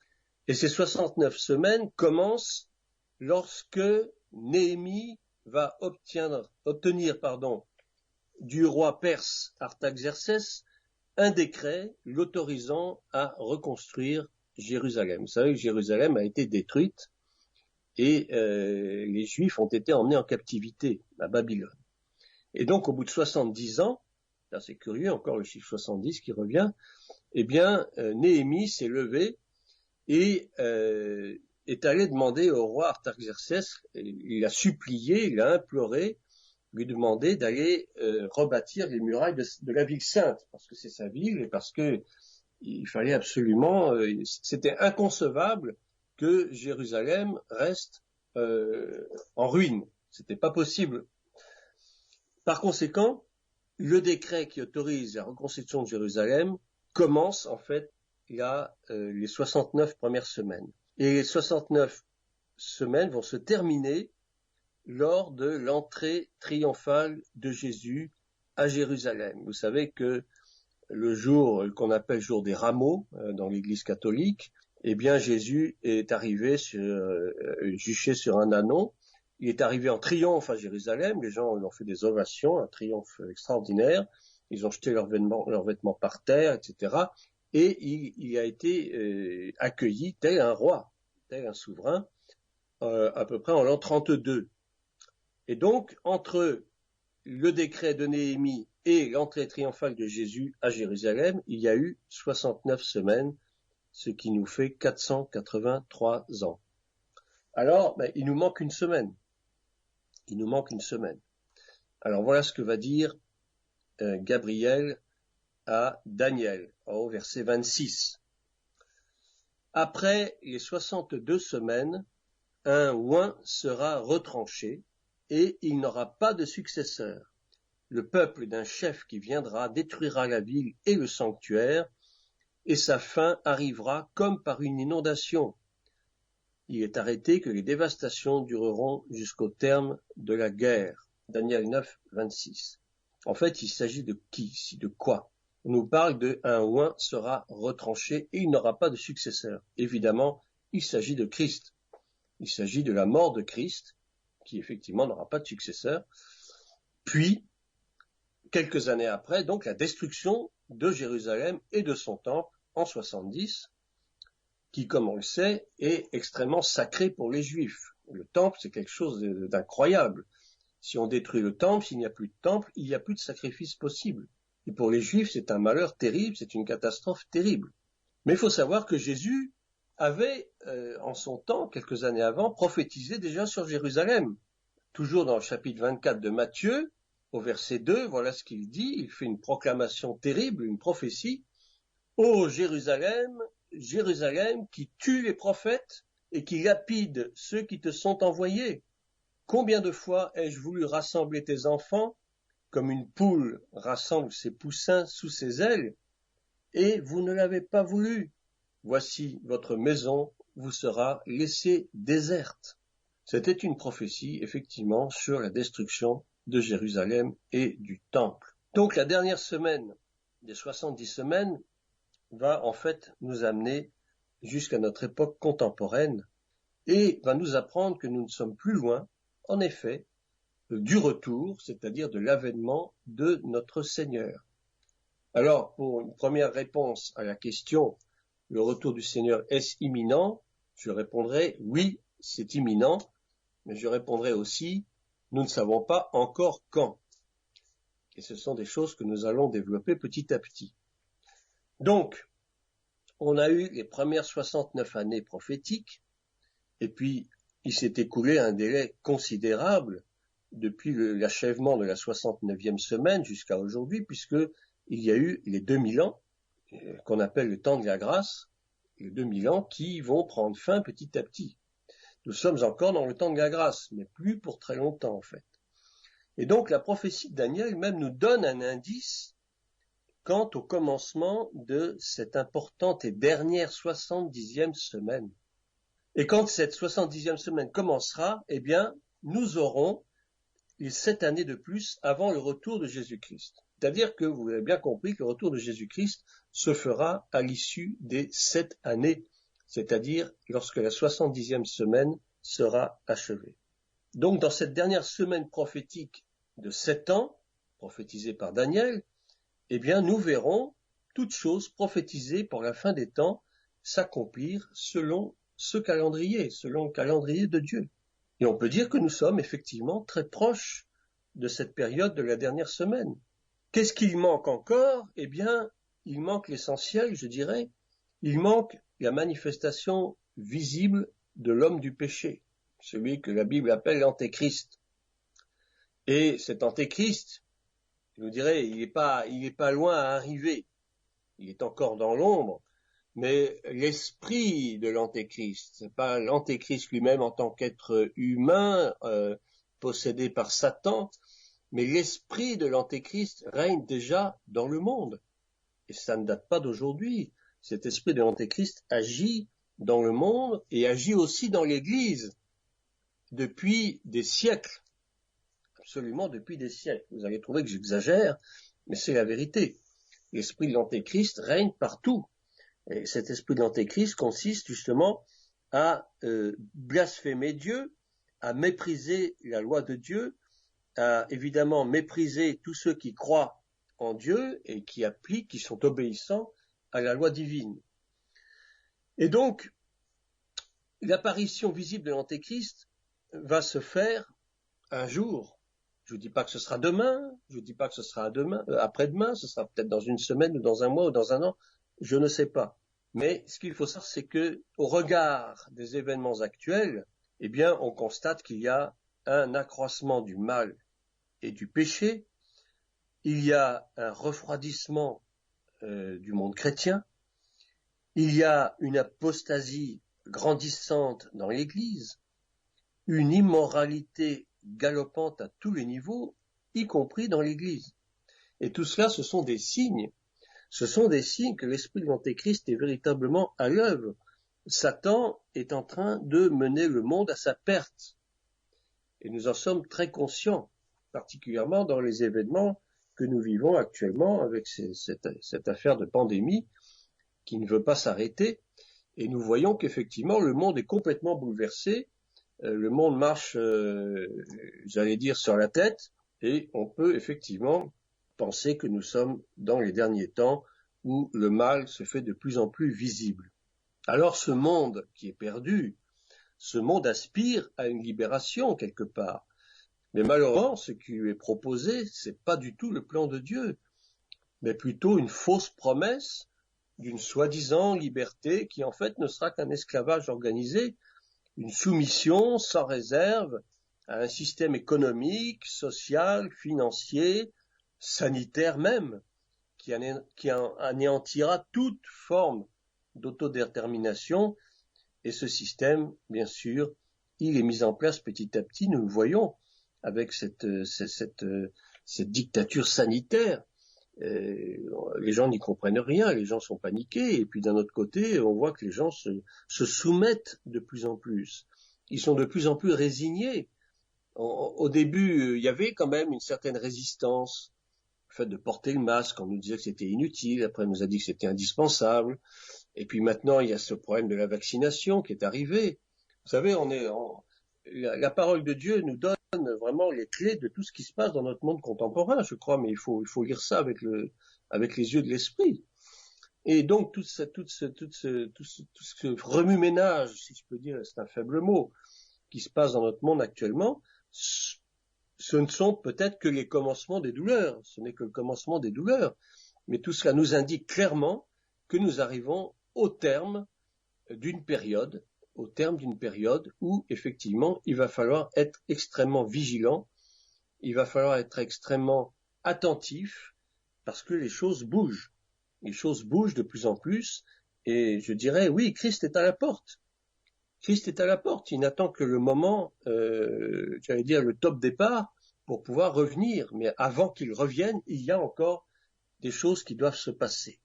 B: et ces 69 semaines commencent lorsque Néhémie va obtenir du roi perse Artaxerxès un décret l'autorisant à reconstruire Jérusalem. Vous savez que Jérusalem a été détruite et les Juifs ont été emmenés en captivité à Babylone. Et donc, au bout de 70 ans, là c'est curieux, encore le chiffre 70 qui revient, eh bien, Néhémie s'est levé et est allé demander au roi Artaxerxès, il a supplié, il a imploré, lui demander d'aller rebâtir les murailles de la ville sainte, parce que c'est sa ville et parce que il fallait absolument, c'était inconcevable que Jérusalem reste en ruine. C'était pas possible. Par conséquent, le décret qui autorise la reconstruction de Jérusalem commence en fait les 69 premières semaines. Et les 69 semaines vont se terminer lors de l'entrée triomphale de Jésus à Jérusalem. Vous savez que le jour qu'on appelle jour des rameaux dans l'Église catholique, eh bien Jésus est arrivé juché sur un ânon. Il est arrivé en triomphe à Jérusalem. Les gens lui ont fait des ovations, un triomphe extraordinaire. Ils ont jeté leurs vêtements par terre, etc. Et il a été accueilli tel un roi, tel un souverain, à peu près en l'an 32. Et donc, entre le décret de Néhémie et l'entrée triomphale de Jésus à Jérusalem, il y a eu 69 semaines, ce qui nous fait 483 ans. Alors, il nous manque une semaine. Il nous manque une semaine. Alors voilà ce que va dire Gabriel à Daniel, au verset 26. Après les 62 semaines, un oint sera retranché et il n'aura pas de successeur. Le peuple d'un chef qui viendra détruira la ville et le sanctuaire, et sa fin arrivera comme par une inondation. Il est arrêté que les dévastations dureront jusqu'au terme de la guerre. Daniel 9, 26. En fait, il s'agit de qui, de quoi? On nous parle de un oint sera retranché et il n'aura pas de successeur. Évidemment, il s'agit de Christ. Il s'agit de la mort de Christ, qui effectivement n'aura pas de successeur. Puis, quelques années après, donc la destruction de Jérusalem et de son temple en 70, qui, comme on le sait, est extrêmement sacré pour les Juifs. Le temple, c'est quelque chose d'incroyable. Si on détruit le temple, s'il n'y a plus de temple, il n'y a plus de sacrifice possible. Et pour les Juifs, c'est un malheur terrible, c'est une catastrophe terrible. Mais il faut savoir que Jésus avait, en son temps, quelques années avant, prophétisé déjà sur Jérusalem. Toujours dans le chapitre 24 de Matthieu, au verset 2, voilà ce qu'il dit, il fait une proclamation terrible, une prophétie. Ô Jérusalem, Jérusalem, qui tue les prophètes et qui lapide ceux qui te sont envoyés. Combien de fois ai-je voulu rassembler tes enfants, comme une poule rassemble ses poussins sous ses ailes, et vous ne l'avez pas voulu. Voici votre maison vous sera laissée déserte. C'était une prophétie, effectivement, sur la destruction de Jérusalem et du temple. Donc la dernière semaine des 70 semaines va en fait nous amener jusqu'à notre époque contemporaine et va nous apprendre que nous ne sommes plus loin, en effet, du retour, c'est-à-dire de l'avènement de notre Seigneur. Alors, pour une première réponse à la question, le retour du Seigneur est-ce imminent? Je répondrai oui, c'est imminent, mais je répondrai aussi, nous ne savons pas encore quand. Et ce sont des choses que nous allons développer petit à petit. Donc, on a eu les premières 69 années prophétiques, et puis il s'est écoulé un délai considérable depuis l'achèvement de la 69e semaine jusqu'à aujourd'hui, puisqu'il y a eu les 2000 ans, qu'on appelle le temps de la grâce, les 2000 ans qui vont prendre fin petit à petit. Nous sommes encore dans le temps de la grâce, mais plus pour très longtemps en fait. Et donc la prophétie de Daniel même nous donne un indice quant au commencement de cette importante et dernière 70e semaine. Et quand cette 70e semaine commencera, eh bien, nous aurons les 7 années de plus avant le retour de Jésus-Christ. C'est-à-dire que vous avez bien compris que le retour de Jésus-Christ se fera à l'issue des 7 années, c'est-à-dire lorsque la 70e semaine sera achevée. Donc dans cette dernière semaine prophétique de 7 ans, prophétisée par Daniel, eh bien nous verrons toutes choses prophétisées pour la fin des temps s'accomplir selon ce calendrier, selon le calendrier de Dieu. Et on peut dire que nous sommes effectivement très proches de cette période de la dernière semaine. Qu'est-ce qu'il manque encore? Eh bien, il manque l'essentiel, je dirais. Il manque la manifestation visible de l'homme du péché, celui que la Bible appelle l'antéchrist. Et cet antéchrist, je vous dirais, il est pas loin à arriver. Il est encore dans l'ombre. Mais l'esprit de l'antéchrist, c'est pas l'antéchrist lui-même en tant qu'être humain possédé par Satan, mais l'esprit de l'antéchrist règne déjà dans le monde. Et ça ne date pas d'aujourd'hui. Cet esprit de l'antéchrist agit dans le monde et agit aussi dans l'Église depuis des siècles. Absolument depuis des siècles. Vous allez trouver que j'exagère, mais c'est la vérité. L'esprit de l'antéchrist règne partout. Et cet esprit de l'antéchrist consiste justement à blasphémer Dieu, à mépriser la loi de Dieu, à évidemment mépriser tous ceux qui croient en Dieu et qui appliquent, qui sont obéissants à la loi divine. Et donc, l'apparition visible de l'antéchrist va se faire un jour. Je ne dis pas que ce sera demain, je ne dis pas que ce sera après-demain, ce sera peut-être dans une semaine ou dans un mois ou dans un an. Je ne sais pas. Mais ce qu'il faut savoir, c'est que, au regard des événements actuels, eh bien, on constate qu'il y a un accroissement du mal et du péché. Il y a un refroidissement du monde chrétien. Il y a une apostasie grandissante dans l'Église, une immoralité galopante à tous les niveaux, y compris dans l'Église. Et tout cela, ce sont des signes. Ce sont des signes que l'esprit de l'antéchrist est véritablement à l'œuvre. Satan est en train de mener le monde à sa perte. Et nous en sommes très conscients, particulièrement dans les événements que nous vivons actuellement avec cette affaire de pandémie qui ne veut pas s'arrêter. Et nous voyons qu'effectivement, le monde est complètement bouleversé. Le monde marche, j'allais dire, sur la tête. Et on peut effectivement penser que nous sommes dans les derniers temps où le mal se fait de plus en plus visible. Alors ce monde qui est perdu, ce monde aspire à une libération quelque part. Mais malheureusement, ce qui lui est proposé, c'est pas du tout le plan de Dieu, mais plutôt une fausse promesse d'une soi-disant liberté qui en fait ne sera qu'un esclavage organisé, une soumission sans réserve à un système économique, social, financier, sanitaire même, qui anéantira toute forme d'autodétermination. Et ce système, bien sûr, il est mis en place petit à petit, nous le voyons, avec cette dictature sanitaire. Les gens n'y comprennent rien, les gens sont paniqués, et puis d'un autre côté, on voit que les gens se soumettent de plus en plus. Ils sont de plus en plus résignés. Au début, il y avait quand même une certaine résistance. Le fait de porter le masque, on nous disait que c'était inutile, après on nous a dit que c'était indispensable. Et puis maintenant, il y a ce problème de la vaccination qui est arrivé. Vous savez, la parole de Dieu nous donne vraiment les clés de tout ce qui se passe dans notre monde contemporain, je crois, mais il faut lire ça avec les yeux de l'esprit. Et donc tout ce remue-ménage, si je peux dire, c'est un faible mot, qui se passe dans notre monde actuellement, ce ne sont peut-être que les commencements des douleurs, ce n'est que le commencement des douleurs, mais tout cela nous indique clairement que nous arrivons au terme d'une période où, effectivement, il va falloir être extrêmement vigilant, il va falloir être extrêmement attentif, parce que les choses bougent de plus en plus, et je dirais, oui, Christ est à la porte. Christ est à la porte, il n'attend que le moment, j'allais dire le top départ, pour pouvoir revenir, mais avant qu'il revienne, il y a encore des choses qui doivent se passer.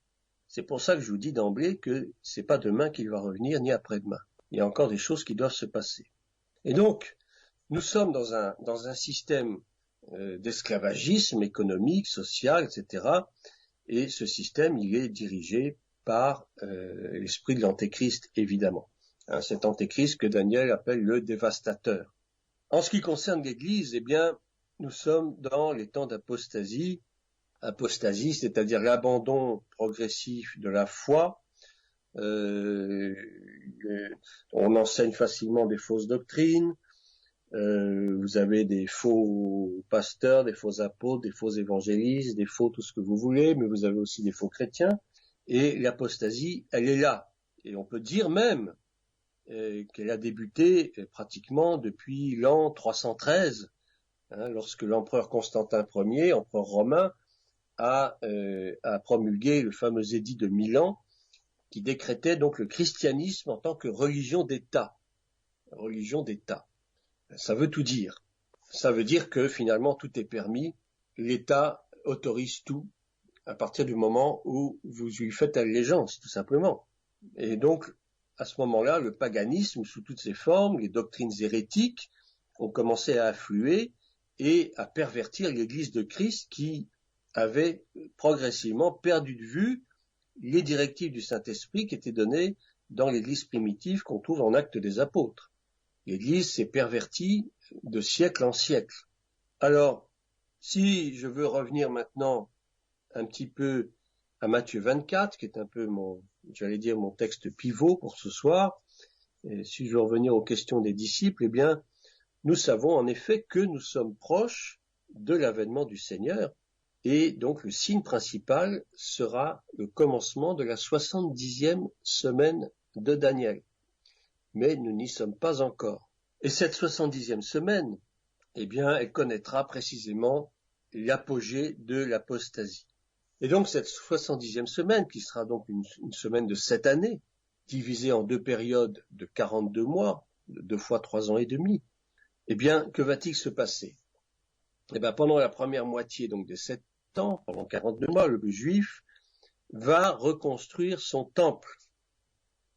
B: C'est pour ça que je vous dis d'emblée que c'est pas demain qu'il va revenir, ni après-demain. Il y a encore des choses qui doivent se passer. Et donc, nous sommes dans un système d'esclavagisme économique, social, etc. Et ce système, il est dirigé par l'esprit de l'antéchrist, évidemment. Cet antéchrist que Daniel appelle le dévastateur. En ce qui concerne l'Église, eh bien, nous sommes dans les temps d'apostasie. Apostasie, c'est-à-dire l'abandon progressif de la foi. On enseigne facilement des fausses doctrines. Vous avez des faux pasteurs, des faux apôtres, des faux évangélistes, des faux tout ce que vous voulez, mais vous avez aussi des faux chrétiens. Et l'apostasie, elle est là. Et on peut dire même qu'elle a débuté pratiquement depuis l'an 313, lorsque l'empereur Constantin Ier, empereur romain, a promulgué le fameux édit de Milan, qui décrétait donc le christianisme en tant que religion d'État. Religion d'État. Ça veut tout dire. Ça veut dire que finalement tout est permis. L'État autorise tout à partir du moment où vous lui faites allégeance, tout simplement. Et donc, à ce moment-là, le paganisme, sous toutes ses formes, les doctrines hérétiques, ont commencé à affluer et à pervertir l'Église de Christ qui avait progressivement perdu de vue les directives du Saint-Esprit qui étaient données dans l'Église primitive qu'on trouve en Actes des Apôtres. L'Église s'est pervertie de siècle en siècle. Alors, si je veux revenir maintenant un petit peu à Matthieu 24, qui est un peu mon texte pivot pour ce soir, et si je veux revenir aux questions des disciples, eh bien, nous savons en effet que nous sommes proches de l'avènement du Seigneur, et donc le signe principal sera le commencement de la 70e semaine de Daniel. Mais nous n'y sommes pas encore. Et cette 70e semaine, eh bien, elle connaîtra précisément l'apogée de l'apostasie. Et donc cette 70e semaine, qui sera donc une semaine de 7 années, divisée en 2 périodes de 42 mois, 2 fois 3 ans et demi, eh bien, que va-t-il se passer? Eh bien, pendant la première moitié donc des 7 ans, pendant 42 mois, le juif va reconstruire son temple.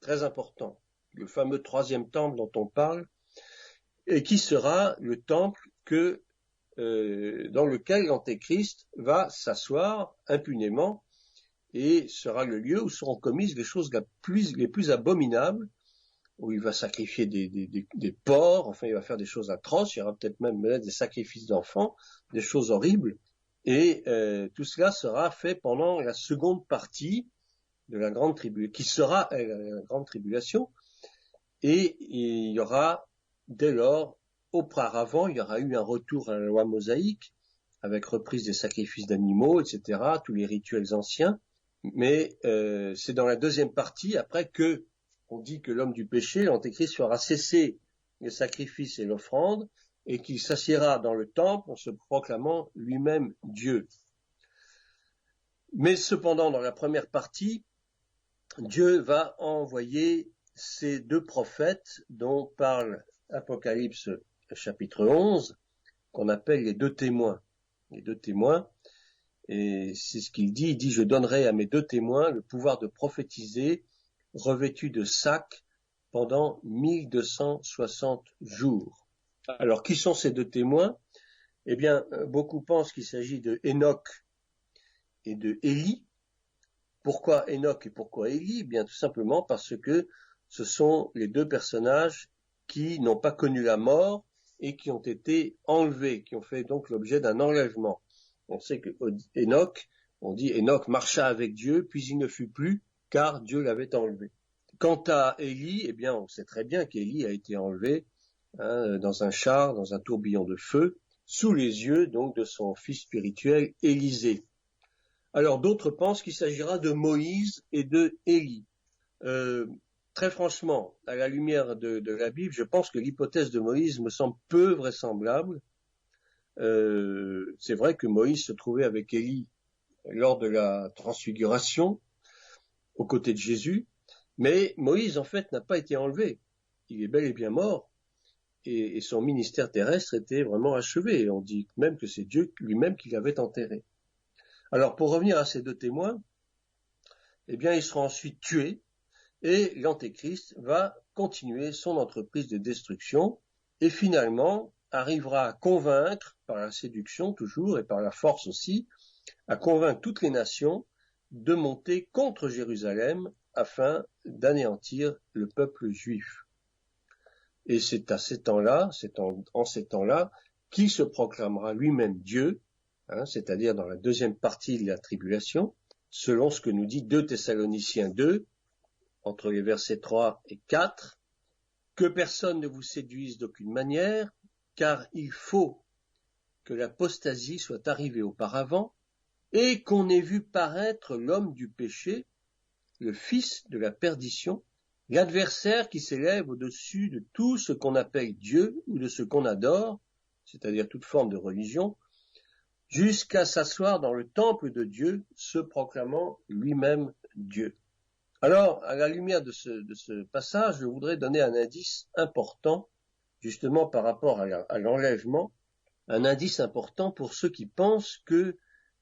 B: Très important. Le fameux 3e temple dont on parle, et qui sera le temple dans lequel l'Antéchrist va s'asseoir impunément et sera le lieu où seront commises les choses les plus abominables, où il va sacrifier des porcs, enfin il va faire des choses atroces, il y aura peut-être même des sacrifices d'enfants, des choses horribles, et tout cela sera fait pendant la seconde partie de la grande tribulation, qui sera la grande tribulation, et il y aura dès lors auparavant, il y aura eu un retour à la loi mosaïque, avec reprise des sacrifices d'animaux, etc., tous les rituels anciens. Mais c'est dans la deuxième partie, après que on dit que l'homme du péché, l'Antéchrist, fera cesser les sacrifices et l'offrande, et qu'il s'assiera dans le temple en se proclamant lui-même Dieu. Mais cependant, dans la première partie, Dieu va envoyer ces deux prophètes dont parle Apocalypse chapitre 11, qu'on appelle les deux témoins. Les deux témoins, et c'est ce qu'il dit, je donnerai à mes deux témoins le pouvoir de prophétiser, revêtus de sacs, pendant 1260 jours. Alors, qui sont ces deux témoins? Eh bien, beaucoup pensent qu'il s'agit de Enoch et de Élie. Pourquoi Enoch et pourquoi Élie? Eh bien, tout simplement parce que ce sont les deux personnages qui n'ont pas connu la mort et qui ont été enlevés, qui ont fait donc l'objet d'un enlèvement. On sait que Enoch, on dit Enoch marcha avec Dieu, puis il ne fut plus, car Dieu l'avait enlevé. Quant à Élie, eh bien, on sait très bien qu'Élie a été enlevé dans un char, dans un tourbillon de feu, sous les yeux donc de son fils spirituel Élisée. Alors d'autres pensent qu'il s'agira de Moïse et de Élie. Très franchement, à la lumière de la Bible, je pense que l'hypothèse de Moïse me semble peu vraisemblable. C'est vrai que Moïse se trouvait avec Élie lors de la transfiguration, aux côtés de Jésus, mais Moïse en fait n'a pas été enlevé. Il est bel et bien mort, et son ministère terrestre était vraiment achevé. Et on dit même que c'est Dieu lui-même qui l'avait enterré. Alors pour revenir à ces deux témoins, eh bien ils seront ensuite tués, et l'Antéchrist va continuer son entreprise de destruction, et finalement arrivera à convaincre, par la séduction toujours, et par la force aussi, à convaincre toutes les nations de monter contre Jérusalem afin d'anéantir le peuple juif. Et c'est à ces temps-là, en ces temps-là, qu'il se proclamera lui-même Dieu, c'est-à-dire dans la deuxième partie de la tribulation, selon ce que nous dit 2 Thessaloniciens 2, entre les versets 3 et 4, que personne ne vous séduise d'aucune manière, car il faut que l'apostasie soit arrivée auparavant, et qu'on ait vu paraître l'homme du péché, le fils de la perdition, l'adversaire qui s'élève au-dessus de tout ce qu'on appelle Dieu ou de ce qu'on adore, c'est-à-dire toute forme de religion, jusqu'à s'asseoir dans le temple de Dieu, se proclamant lui-même Dieu. Alors, à la lumière de ce passage, je voudrais donner un indice important, justement par rapport à l'enlèvement, un indice important pour ceux qui pensent que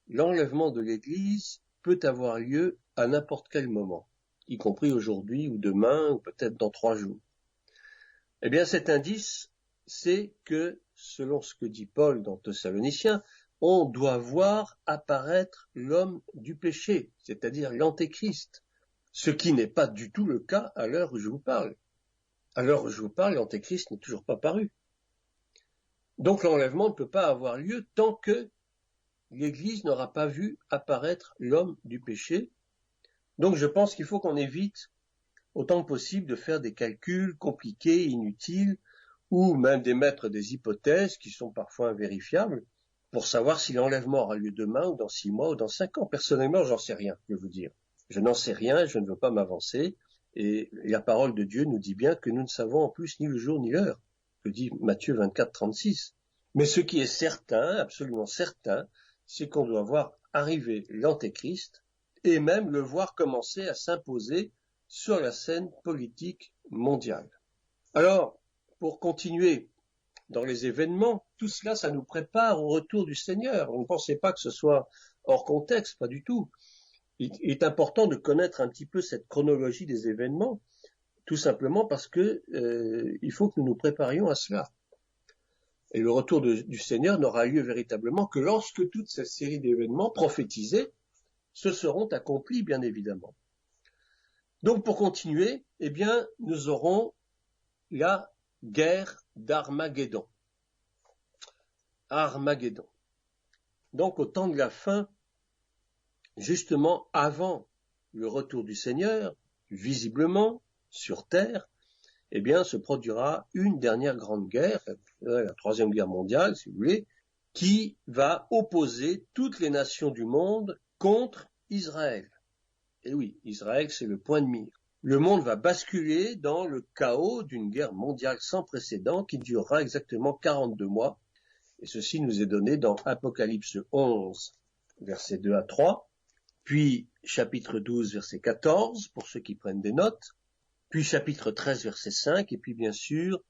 B: l'enlèvement de l'Église peut avoir lieu à n'importe quel moment, y compris aujourd'hui ou demain ou peut-être dans 3 jours. Eh bien, cet indice, c'est que, selon ce que dit Paul dans Thessaloniciens, on doit voir apparaître l'homme du péché, c'est-à-dire l'Antéchrist, ce qui n'est pas du tout le cas à l'heure où je vous parle. À l'heure où je vous parle, l'Antéchrist n'est toujours pas paru. Donc l'enlèvement ne peut pas avoir lieu tant que l'Église n'aura pas vu apparaître l'homme du péché. Donc je pense qu'il faut qu'on évite autant que possible de faire des calculs compliqués, inutiles, ou même d'émettre des hypothèses qui sont parfois invérifiables pour savoir si l'enlèvement aura lieu demain ou dans 6 mois ou dans 5 ans. Personnellement, j'en sais rien, je vais vous dire. Je n'en sais rien, je ne veux pas m'avancer, et la parole de Dieu nous dit bien que nous ne savons en plus ni le jour ni l'heure, que dit Matthieu 24, 36. Mais ce qui est certain, absolument certain, c'est qu'on doit voir arriver l'Antéchrist et même le voir commencer à s'imposer sur la scène politique mondiale. Alors, pour continuer dans les événements, tout cela, ça nous prépare au retour du Seigneur. On ne pensait pas que ce soit hors contexte, pas du tout. Il est important de connaître un petit peu cette chronologie des événements, tout simplement parce que il faut que nous nous préparions à cela. Et le retour du Seigneur n'aura lieu véritablement que lorsque toute cette série d'événements prophétisés se seront accomplis, bien évidemment. Donc, pour continuer, eh bien, nous aurons la guerre d'Armageddon. Armageddon. Donc, au temps de la fin, justement avant le retour du Seigneur, visiblement, sur terre, eh bien, se produira une dernière grande guerre, la Troisième Guerre mondiale, si vous voulez, qui va opposer toutes les nations du monde contre Israël. Et oui, Israël, c'est le point de mire. Le monde va basculer dans le chaos d'une guerre mondiale sans précédent qui durera exactement 42 mois. Et ceci nous est donné dans Apocalypse 11, versets 2 à 3, puis chapitre 12, verset 14, pour ceux qui prennent des notes, puis chapitre 13, verset 5, et puis bien sûr,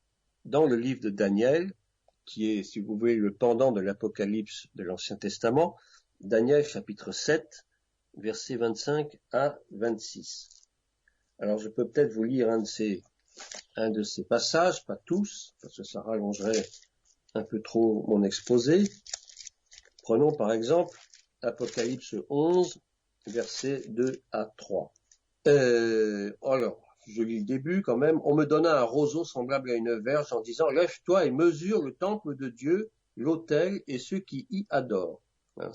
B: dans le livre de Daniel, qui est, si vous voulez, le pendant de l'Apocalypse de l'Ancien Testament, Daniel chapitre 7, versets 25 à 26. Alors je peux peut-être vous lire un de ces passages, pas tous, parce que ça rallongerait un peu trop mon exposé. Prenons par exemple Apocalypse 11, versets 2 à 3. Alors, je lis le début quand même. On me donna un roseau semblable à une verge en disant, lève-toi et mesure le temple de Dieu, l'autel et ceux qui y adorent. Hein,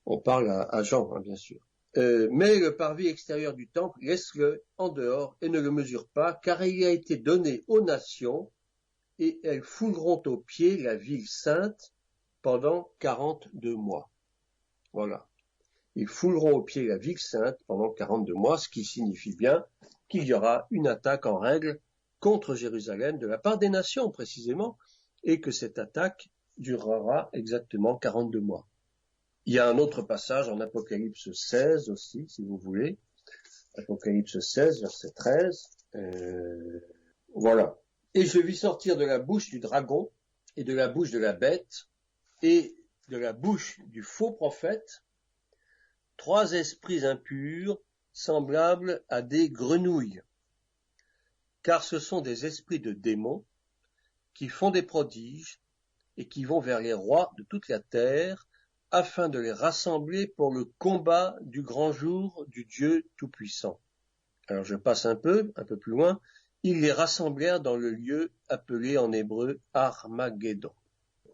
B: on parle à Jean, hein, bien sûr. Mais le parvis extérieur du temple, laisse-le en dehors et ne le mesure pas, car il a été donné aux nations, et elles fouleront aux pieds la ville sainte pendant 42 mois. Voilà. Ils fouleront aux pieds la ville sainte pendant 42 mois, ce qui signifie bien qu'il y aura une attaque en règle contre Jérusalem de la part des nations précisément, et que cette attaque durera exactement 42 mois. Il y a un autre passage en Apocalypse 16 aussi, si vous voulez. Apocalypse 16, verset 13. Voilà. Et je vis sortir de la bouche du dragon, et de la bouche de la bête, et de la bouche du faux prophète, 3 esprits impurs, semblables à des grenouilles. Car ce sont des esprits de démons, qui font des prodiges, et qui vont vers les rois de toute la terre, afin de les rassembler pour le combat du grand jour du Dieu Tout-Puissant. Alors je passe un peu plus loin. Ils les rassemblèrent dans le lieu appelé en hébreu Armageddon.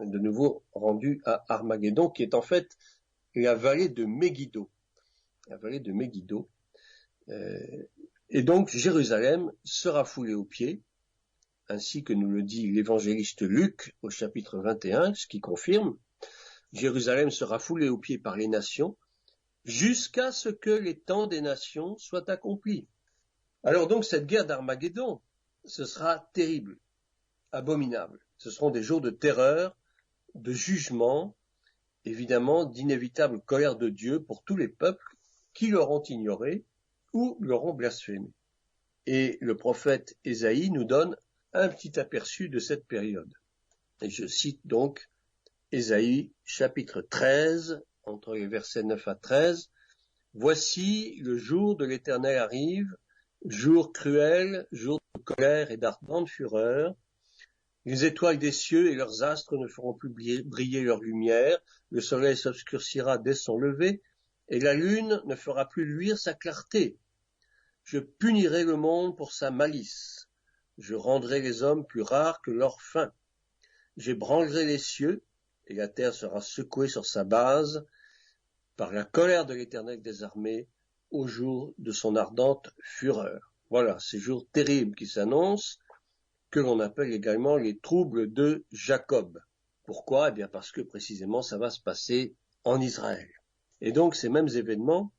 B: De nouveau rendu à Armageddon, qui est en fait la vallée de Megiddo. La vallée de Megiddo. Et donc Jérusalem sera foulée aux pieds, ainsi que nous le dit l'évangéliste Luc au chapitre 21, ce qui confirme. Jérusalem sera foulée aux pieds par les nations, jusqu'à ce que les temps des nations soient accomplis. Alors donc cette guerre d'Armageddon, ce sera terrible, abominable. Ce seront des jours de terreur, de jugement, évidemment d'inévitable colère de Dieu pour tous les peuples qui l'auront ignoré ou l'auront blasphémé. Et le prophète Ésaïe nous donne un petit aperçu de cette période. Et je cite donc Ésaïe chapitre 13, entre les versets 9 à 13. Voici le jour de l'Éternel arrive, jour cruel, jour de colère et d'ardente fureur. Les étoiles des cieux et leurs astres ne feront plus briller leur lumière, le soleil s'obscurcira dès son lever, et la lune ne fera plus luire sa clarté. Je punirai le monde pour sa malice, je rendrai les hommes plus rares que leur faim. J'ébranlerai les cieux, et la terre sera secouée sur sa base, par la colère de l'Éternel des armées, au jour de son ardente fureur. Voilà, ces jours terribles qui s'annoncent, que l'on appelle également les troubles de Jacob. Pourquoi? Eh bien parce que précisément ça va se passer en Israël. Et donc ces mêmes événements,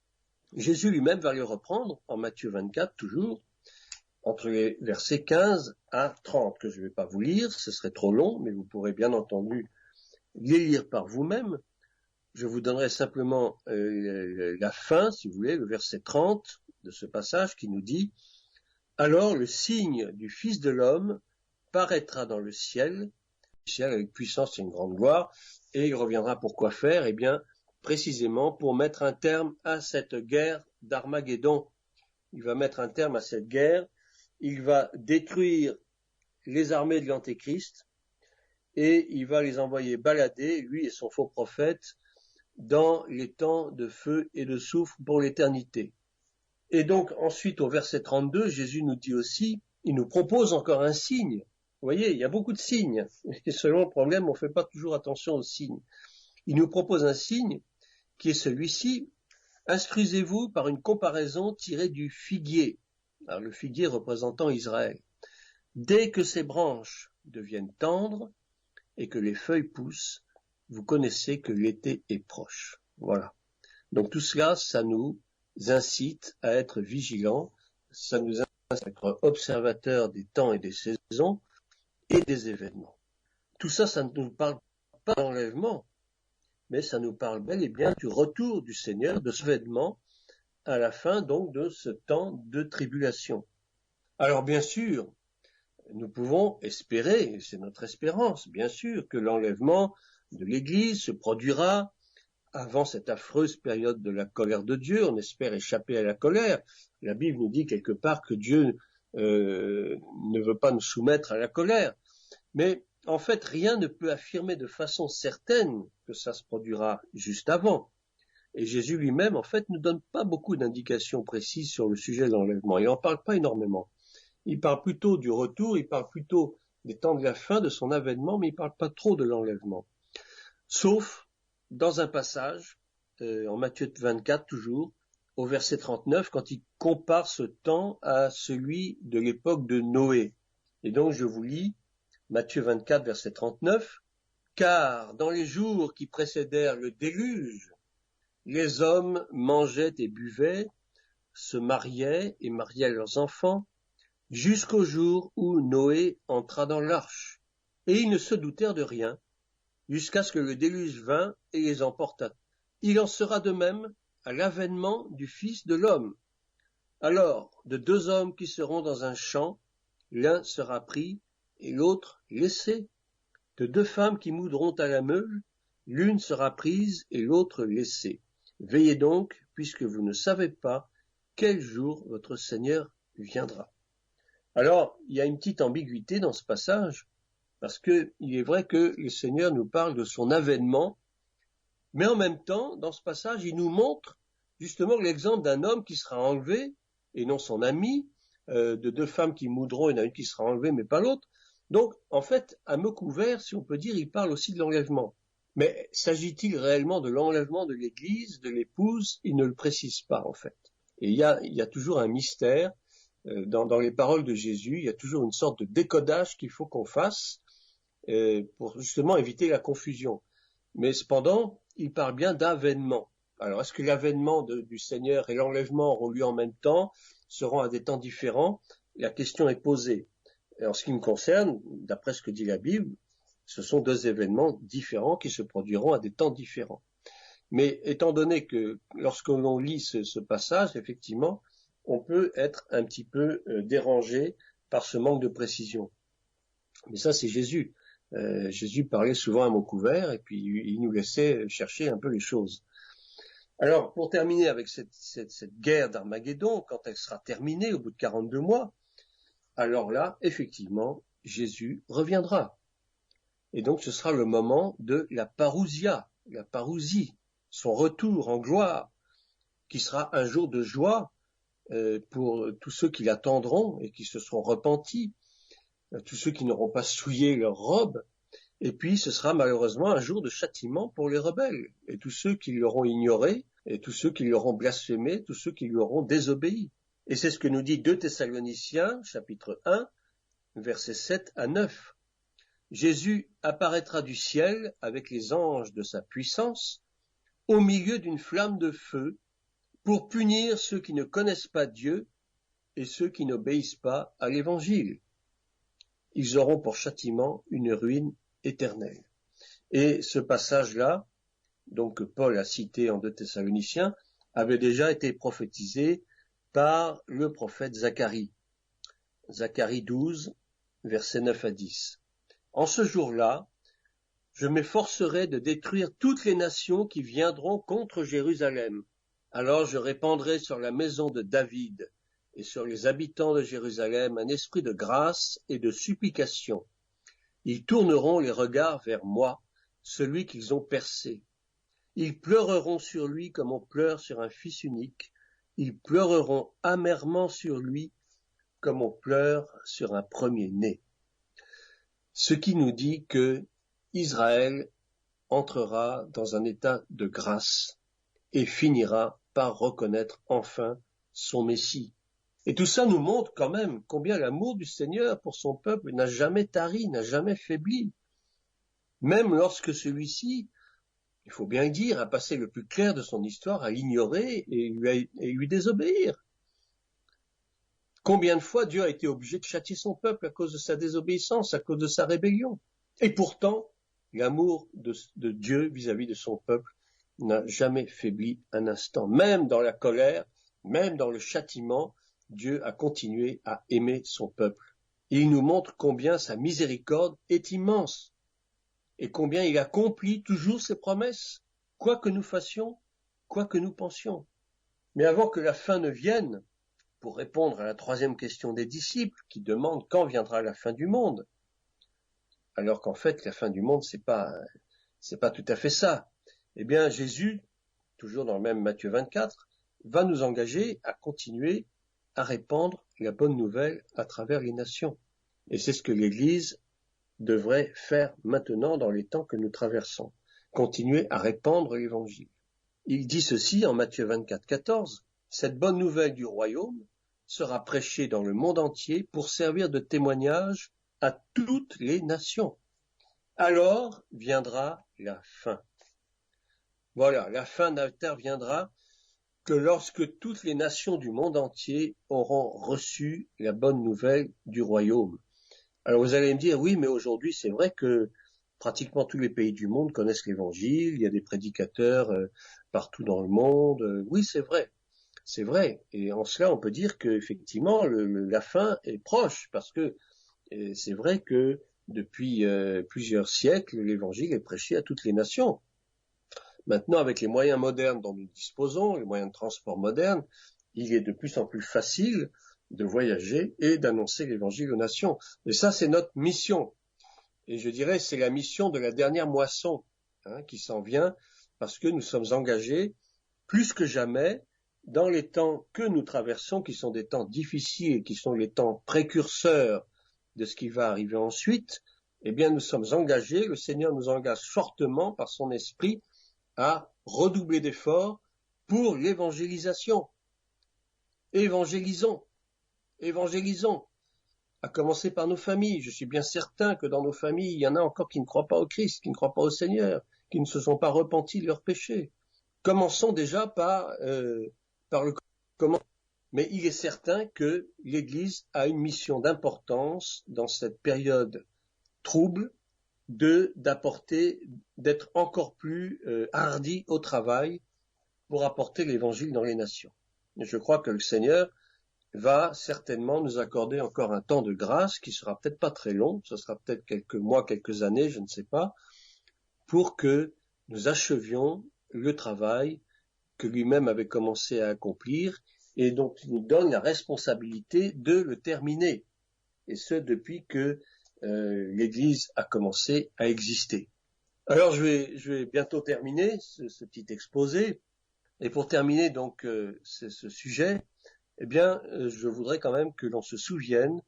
B: Jésus lui-même va les reprendre en Matthieu 24 toujours, entre les versets 15 à 30, que je ne vais pas vous lire, ce serait trop long, mais vous pourrez bien entendu les lire par vous-même. Je vous donnerai simplement la fin, si vous voulez, le verset 30 de ce passage qui nous dit « Alors le signe du Fils de l'homme paraîtra dans le ciel avec puissance et une grande gloire, et il reviendra pour quoi faire? Eh bien, précisément pour mettre un terme à cette guerre d'Armageddon. Il va mettre un terme à cette guerre, il va détruire les armées de l'Antéchrist, et il va les envoyer balader, lui et son faux prophète, dans les temps de feu et de soufre pour l'éternité. Et donc ensuite au verset 32, Jésus nous dit aussi, il nous propose encore un signe. Vous voyez, il y a beaucoup de signes, et selon le problème, on ne fait pas toujours attention aux signes. Il nous propose un signe qui est celui-ci, instruisez-vous par une comparaison tirée du figuier, alors le figuier représentant Israël. Dès que ces branches deviennent tendres et que les feuilles poussent, vous connaissez que l'été est proche. Voilà. Donc tout cela, ça nous incite à être vigilants, ça nous incite à être observateurs des temps et des saisons et des événements. Tout ça, ça ne nous parle pas d'enlèvement, mais ça nous parle bel et bien du retour du Seigneur, de ce événement à la fin donc de ce temps de tribulation. Alors bien sûr, nous pouvons espérer, c'est notre espérance, bien sûr, que l'enlèvement de l'Église se produira avant cette affreuse période de la colère de Dieu. On espère échapper à la colère. La Bible nous dit quelque part que Dieu ne veut pas nous soumettre à la colère. Mais en fait, rien ne peut affirmer de façon certaine que ça se produira juste avant. Et Jésus lui-même, en fait, ne donne pas beaucoup d'indications précises sur le sujet de l'enlèvement. Il n'en parle pas énormément. Il parle plutôt du retour, il parle plutôt des temps de la fin, de son avènement, mais il ne parle pas trop de l'enlèvement. Sauf dans un passage, en Matthieu 24 toujours, au verset 39, quand il compare ce temps à celui de l'époque de Noé. Et donc je vous lis Matthieu 24, verset 39, « Car dans les jours qui précédèrent le déluge, les hommes mangeaient et buvaient, se mariaient et mariaient leurs enfants, jusqu'au jour où Noé entra dans l'arche. Et ils ne se doutèrent de rien, jusqu'à ce que le déluge vînt et les emporta. Il en sera de même à l'avènement du Fils de l'homme. Alors, de deux hommes qui seront dans un champ, l'un sera pris et l'autre laissé. De deux femmes qui moudront à la meule, l'une sera prise et l'autre laissée. Veillez donc, puisque vous ne savez pas quel jour votre Seigneur viendra. » Alors, il y a une petite ambiguïté dans ce passage, parce que il est vrai que le Seigneur nous parle de son avènement, mais en même temps, dans ce passage, il nous montre justement l'exemple d'un homme qui sera enlevé, et non son ami, de deux femmes qui moudront, il y en a une qui sera enlevée, mais pas l'autre. Donc, en fait, à mot couvert, si on peut dire, il parle aussi de l'enlèvement. Mais s'agit-il réellement de l'enlèvement de l'Église, de l'épouse? Il ne le précise pas, en fait. Et il y a toujours un mystère dans les paroles de Jésus, il y a toujours une sorte de décodage qu'il faut qu'on fasse pour justement éviter la confusion. Mais cependant, il parle bien d'avènement. Alors, est-ce que l'avènement du Seigneur et l'enlèvement auront lieu en même temps, seront à des temps différents? La question est posée. Et en ce qui me concerne, d'après ce que dit la Bible, ce sont deux événements différents qui se produiront à des temps différents. Mais étant donné que lorsque l'on lit ce passage, effectivement, on peut être un petit peu dérangé par ce manque de précision. Mais ça, c'est Jésus. Jésus parlait souvent à mot couvert et puis il nous laissait chercher un peu les choses. Alors, pour terminer avec cette guerre d'Armageddon, quand elle sera terminée au bout de 42 mois, alors là, effectivement, Jésus reviendra. Et donc, ce sera le moment de la parousia, la parousie, son retour en gloire, qui sera un jour de joie pour tous ceux qui l'attendront et qui se seront repentis, tous ceux qui n'auront pas souillé leur robe, et puis ce sera malheureusement un jour de châtiment pour les rebelles, et tous ceux qui l'auront ignoré, et tous ceux qui l'auront blasphémé, tous ceux qui lui auront désobéi. Et c'est ce que nous dit 2 Thessaloniciens, chapitre 1, versets 7 à 9. Jésus apparaîtra du ciel avec les anges de sa puissance, au milieu d'une flamme de feu, pour punir ceux qui ne connaissent pas Dieu et ceux qui n'obéissent pas à l'Évangile. Ils auront pour châtiment une ruine éternelle. Et ce passage-là, donc que Paul a cité en 2 Thessaloniciens, avait déjà été prophétisé par le prophète Zacharie. Zacharie 12, versets 9 à 10. En ce jour-là, je m'efforcerai de détruire toutes les nations qui viendront contre Jérusalem. Alors je répandrai sur la maison de David et sur les habitants de Jérusalem un esprit de grâce et de supplication. Ils tourneront les regards vers moi, celui qu'ils ont percé. Ils pleureront sur lui comme on pleure sur un fils unique. Ils pleureront amèrement sur lui comme on pleure sur un premier-né. Ce qui nous dit que Israël entrera dans un état de grâce et finira par reconnaître enfin son Messie. Et tout ça nous montre quand même combien l'amour du Seigneur pour son peuple n'a jamais tari, n'a jamais faibli. Même lorsque celui-ci, il faut bien le dire, a passé le plus clair de son histoire à l'ignorer et lui désobéir. Combien de fois Dieu a été obligé de châtier son peuple à cause de sa désobéissance, à cause de sa rébellion. Et pourtant, l'amour de Dieu vis-à-vis de son peuple n'a jamais faibli un instant. Même dans la colère, même dans le châtiment, Dieu a continué à aimer son peuple. Et il nous montre combien sa miséricorde est immense et combien il accomplit toujours ses promesses, quoi que nous fassions, quoi que nous pensions. Mais avant que la fin ne vienne, pour répondre à la troisième question des disciples qui demandent quand viendra la fin du monde, alors qu'en fait la fin du monde c'est pas tout à fait ça. Eh bien Jésus, toujours dans le même Matthieu 24, va nous engager à continuer à répandre la bonne nouvelle à travers les nations. Et c'est ce que l'Église devrait faire maintenant dans les temps que nous traversons. Continuer à répandre l'Évangile. Il dit ceci en Matthieu 24, 14. Cette bonne nouvelle du royaume sera prêchée dans le monde entier pour servir de témoignage à toutes les nations. Alors viendra la fin. Voilà, la fin n'interviendra que lorsque toutes les nations du monde entier auront reçu la bonne nouvelle du royaume. Alors vous allez me dire, oui, mais aujourd'hui c'est vrai que pratiquement tous les pays du monde connaissent l'Évangile, il y a des prédicateurs partout dans le monde. Oui, c'est vrai. Et en cela, on peut dire qu'effectivement, la fin est proche, parce que c'est vrai que depuis plusieurs siècles, l'Évangile est prêché à toutes les nations. Maintenant, avec les moyens modernes dont nous disposons, les moyens de transport modernes, il est de plus en plus facile de voyager et d'annoncer l'Évangile aux nations. Et ça, c'est notre mission. Et je dirais, c'est la mission de la dernière moisson qui s'en vient, parce que nous sommes engagés plus que jamais dans les temps que nous traversons, qui sont des temps difficiles, qui sont les temps précurseurs de ce qui va arriver ensuite. Eh bien, nous sommes engagés, le Seigneur nous engage fortement par son esprit à redoubler d'efforts pour l'évangélisation. Évangélisons, à commencer par nos familles. Je suis bien certain que dans nos familles, il y en a encore qui ne croient pas au Christ, qui ne croient pas au Seigneur, qui ne se sont pas repentis de leurs péchés. Commençons déjà par le comment. Mais il est certain que l'Église a une mission d'importance dans cette période trouble, d'être encore plus hardi au travail pour apporter l'Évangile dans les nations. Et je crois que le Seigneur va certainement nous accorder encore un temps de grâce qui sera peut-être pas très long, ce sera peut-être quelques mois, quelques années, je ne sais pas, pour que nous achevions le travail que lui-même avait commencé à accomplir et dont il nous donne la responsabilité de le terminer. Et ce, depuis que l'Église a commencé à exister. Alors je vais bientôt terminer ce petit exposé. Et pour terminer donc ce sujet, eh bien, je voudrais quand même que l'on se souvienne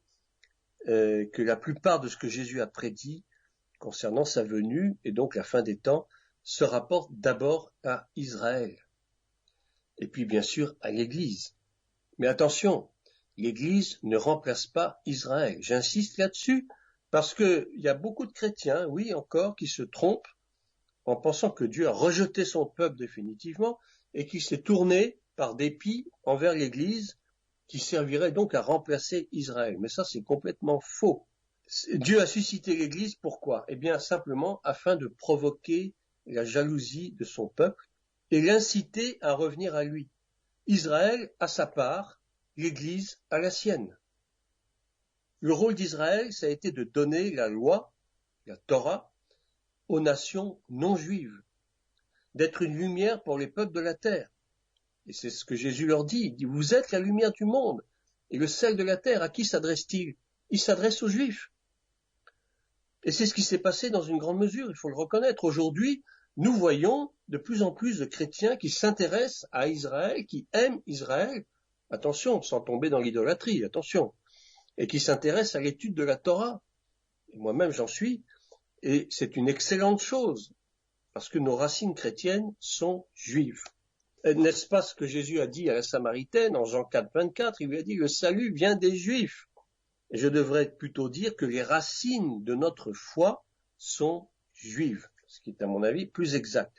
B: que la plupart de ce que Jésus a prédit concernant sa venue et donc la fin des temps se rapporte d'abord à Israël. Et puis bien sûr à l'Église. Mais attention, l'Église ne remplace pas Israël. J'insiste là-dessus parce qu'il y a beaucoup de chrétiens, oui encore, qui se trompent en pensant que Dieu a rejeté son peuple définitivement et qu'il s'est tourné par dépit envers l'Église qui servirait donc à remplacer Israël. Mais ça, c'est complètement faux. Dieu a suscité l'Église, pourquoi? Eh bien, simplement afin de provoquer la jalousie de son peuple et l'inciter à revenir à lui. Israël a sa part, l'Église a la sienne. Le rôle d'Israël, ça a été de donner la loi, la Torah, aux nations non juives, d'être une lumière pour les peuples de la terre. Et c'est ce que Jésus leur dit. Il dit, vous êtes la lumière du monde et le sel de la terre. À qui s'adresse-t-il? Il s'adresse aux Juifs. Et c'est ce qui s'est passé dans une grande mesure, il faut le reconnaître. Aujourd'hui, nous voyons de plus en plus de chrétiens qui s'intéressent à Israël, qui aiment Israël, attention, sans tomber dans l'idolâtrie, attention, et qui s'intéressent à l'étude de la Torah. Et moi-même, j'en suis, et c'est une excellente chose, parce que nos racines chrétiennes sont juives. N'est-ce pas ce que Jésus a dit à la Samaritaine en Jean 4, 24? Il lui a dit, le salut vient des Juifs. Et je devrais plutôt dire que les racines de notre foi sont juives, ce qui est à mon avis plus exact.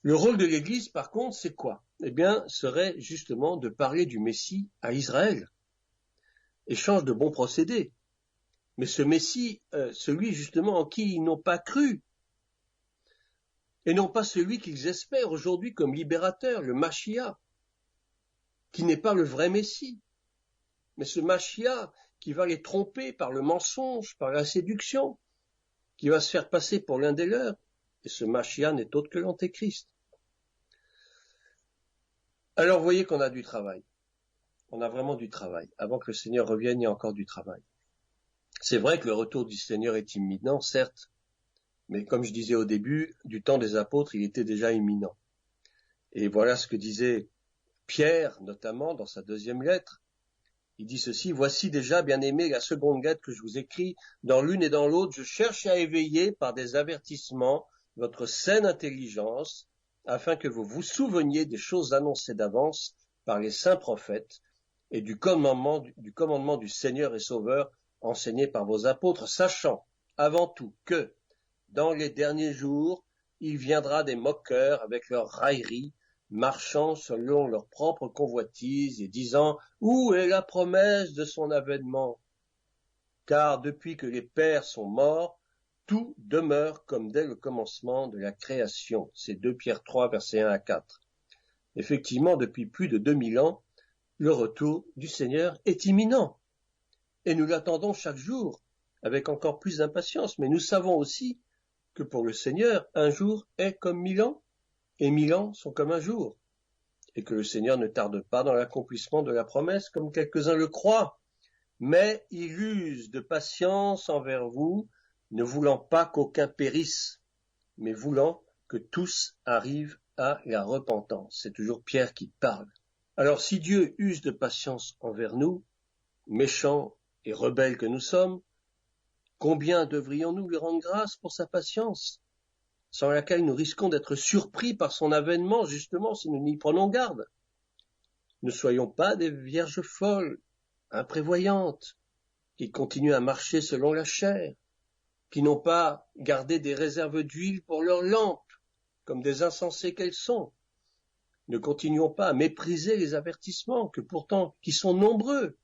B: Le rôle de l'Église, par contre, c'est quoi? Eh bien, serait justement de parler du Messie à Israël. Échange de bons procédés. Mais ce Messie, celui justement en qui ils n'ont pas cru, et non pas celui qu'ils espèrent aujourd'hui comme libérateur, le Mashiach, qui n'est pas le vrai Messie, mais ce Mashiach qui va les tromper par le mensonge, par la séduction, qui va se faire passer pour l'un des leurs, et ce Mashiach n'est autre que l'Antéchrist. Alors vous voyez qu'on a du travail, on a vraiment du travail. Avant que le Seigneur revienne, il y a encore du travail. C'est vrai que le retour du Seigneur est imminent, certes, mais comme je disais au début, du temps des apôtres, il était déjà imminent. Et voilà ce que disait Pierre, notamment, dans sa deuxième lettre. Il dit ceci, « Voici déjà, bien-aimés, la seconde lettre que je vous écris. Dans l'une et dans l'autre, je cherche à éveiller par des avertissements votre saine intelligence, afin que vous vous souveniez des choses annoncées d'avance par les saints prophètes et du commandement du Seigneur et Sauveur enseigné par vos apôtres, sachant avant tout que, dans les derniers jours, il viendra des moqueurs avec leurs railleries, marchant selon leur propre convoitise et disant « Où est la promesse de son avènement ?» Car depuis que les pères sont morts, tout demeure comme dès le commencement de la création. C'est 2 Pierre 3, versets 1 à 4. Effectivement, depuis plus de 2000 ans, le retour du Seigneur est imminent. Et nous l'attendons chaque jour, avec encore plus d'impatience. Mais nous savons aussi que pour le Seigneur, un jour est comme 1000 ans, et 1000 ans sont comme un jour, et que le Seigneur ne tarde pas dans l'accomplissement de la promesse, comme quelques-uns le croient, mais il use de patience envers vous, ne voulant pas qu'aucun périsse, mais voulant que tous arrivent à la repentance. C'est toujours Pierre qui parle. Alors si Dieu use de patience envers nous, méchants et rebelles que nous sommes, combien devrions-nous lui rendre grâce pour sa patience, sans laquelle nous risquons d'être surpris par son avènement, justement, si nous n'y prenons garde. Ne soyons pas des vierges folles, imprévoyantes, qui continuent à marcher selon la chair, qui n'ont pas gardé des réserves d'huile pour leurs lampes, comme des insensés qu'elles sont. Ne continuons pas à mépriser les avertissements, que pourtant, qui sont nombreux,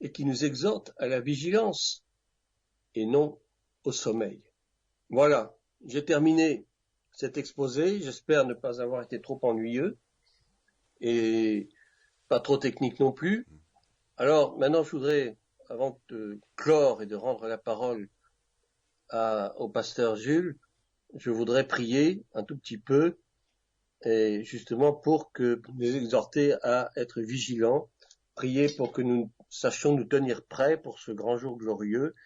B: et qui nous exhortent à la vigilance, et non au sommeil. Voilà. J'ai terminé cet exposé, j'espère ne pas avoir été trop ennuyeux et pas trop technique non plus. Alors maintenant je voudrais, avant de clore et de rendre la parole au pasteur Jules, je voudrais prier un tout petit peu, et justement pour nous exhorter à être vigilants, prier pour que nous sachions nous tenir prêts pour ce grand jour glorieux,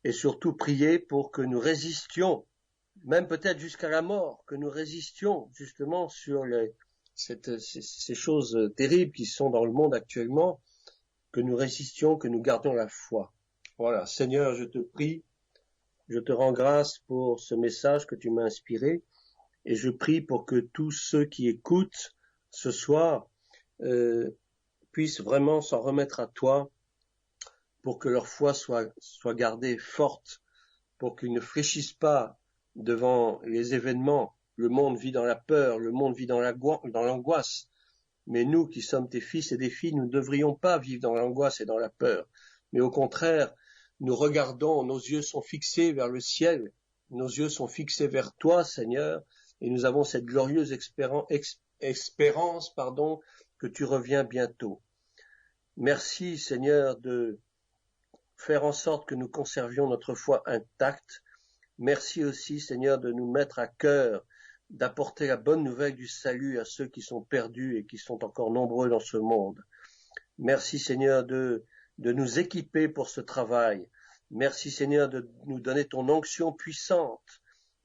B: et surtout prier pour que nous résistions, même peut-être jusqu'à la mort, que nous résistions justement sur ces choses terribles qui sont dans le monde actuellement, que nous résistions, que nous gardions la foi. Voilà, Seigneur, je te prie, je te rends grâce pour ce message que tu m'as inspiré, et je prie pour que tous ceux qui écoutent ce soir puissent vraiment s'en remettre à toi, pour que leur foi soit gardée forte, pour qu'ils ne fléchissent pas devant les événements. Le monde vit dans la peur, le monde vit dans l'angoisse. Mais nous qui sommes tes fils et des filles, nous ne devrions pas vivre dans l'angoisse et dans la peur. Mais au contraire, nous regardons, nos yeux sont fixés vers le ciel, nos yeux sont fixés vers toi, Seigneur, et nous avons cette glorieuse espérance, que tu reviens bientôt. Merci, Seigneur, de faire en sorte que nous conservions notre foi intacte. Merci aussi, Seigneur, de nous mettre à cœur, d'apporter la bonne nouvelle du salut à ceux qui sont perdus et qui sont encore nombreux dans ce monde. Merci, Seigneur, de nous équiper pour ce travail. Merci, Seigneur, de nous donner ton onction puissante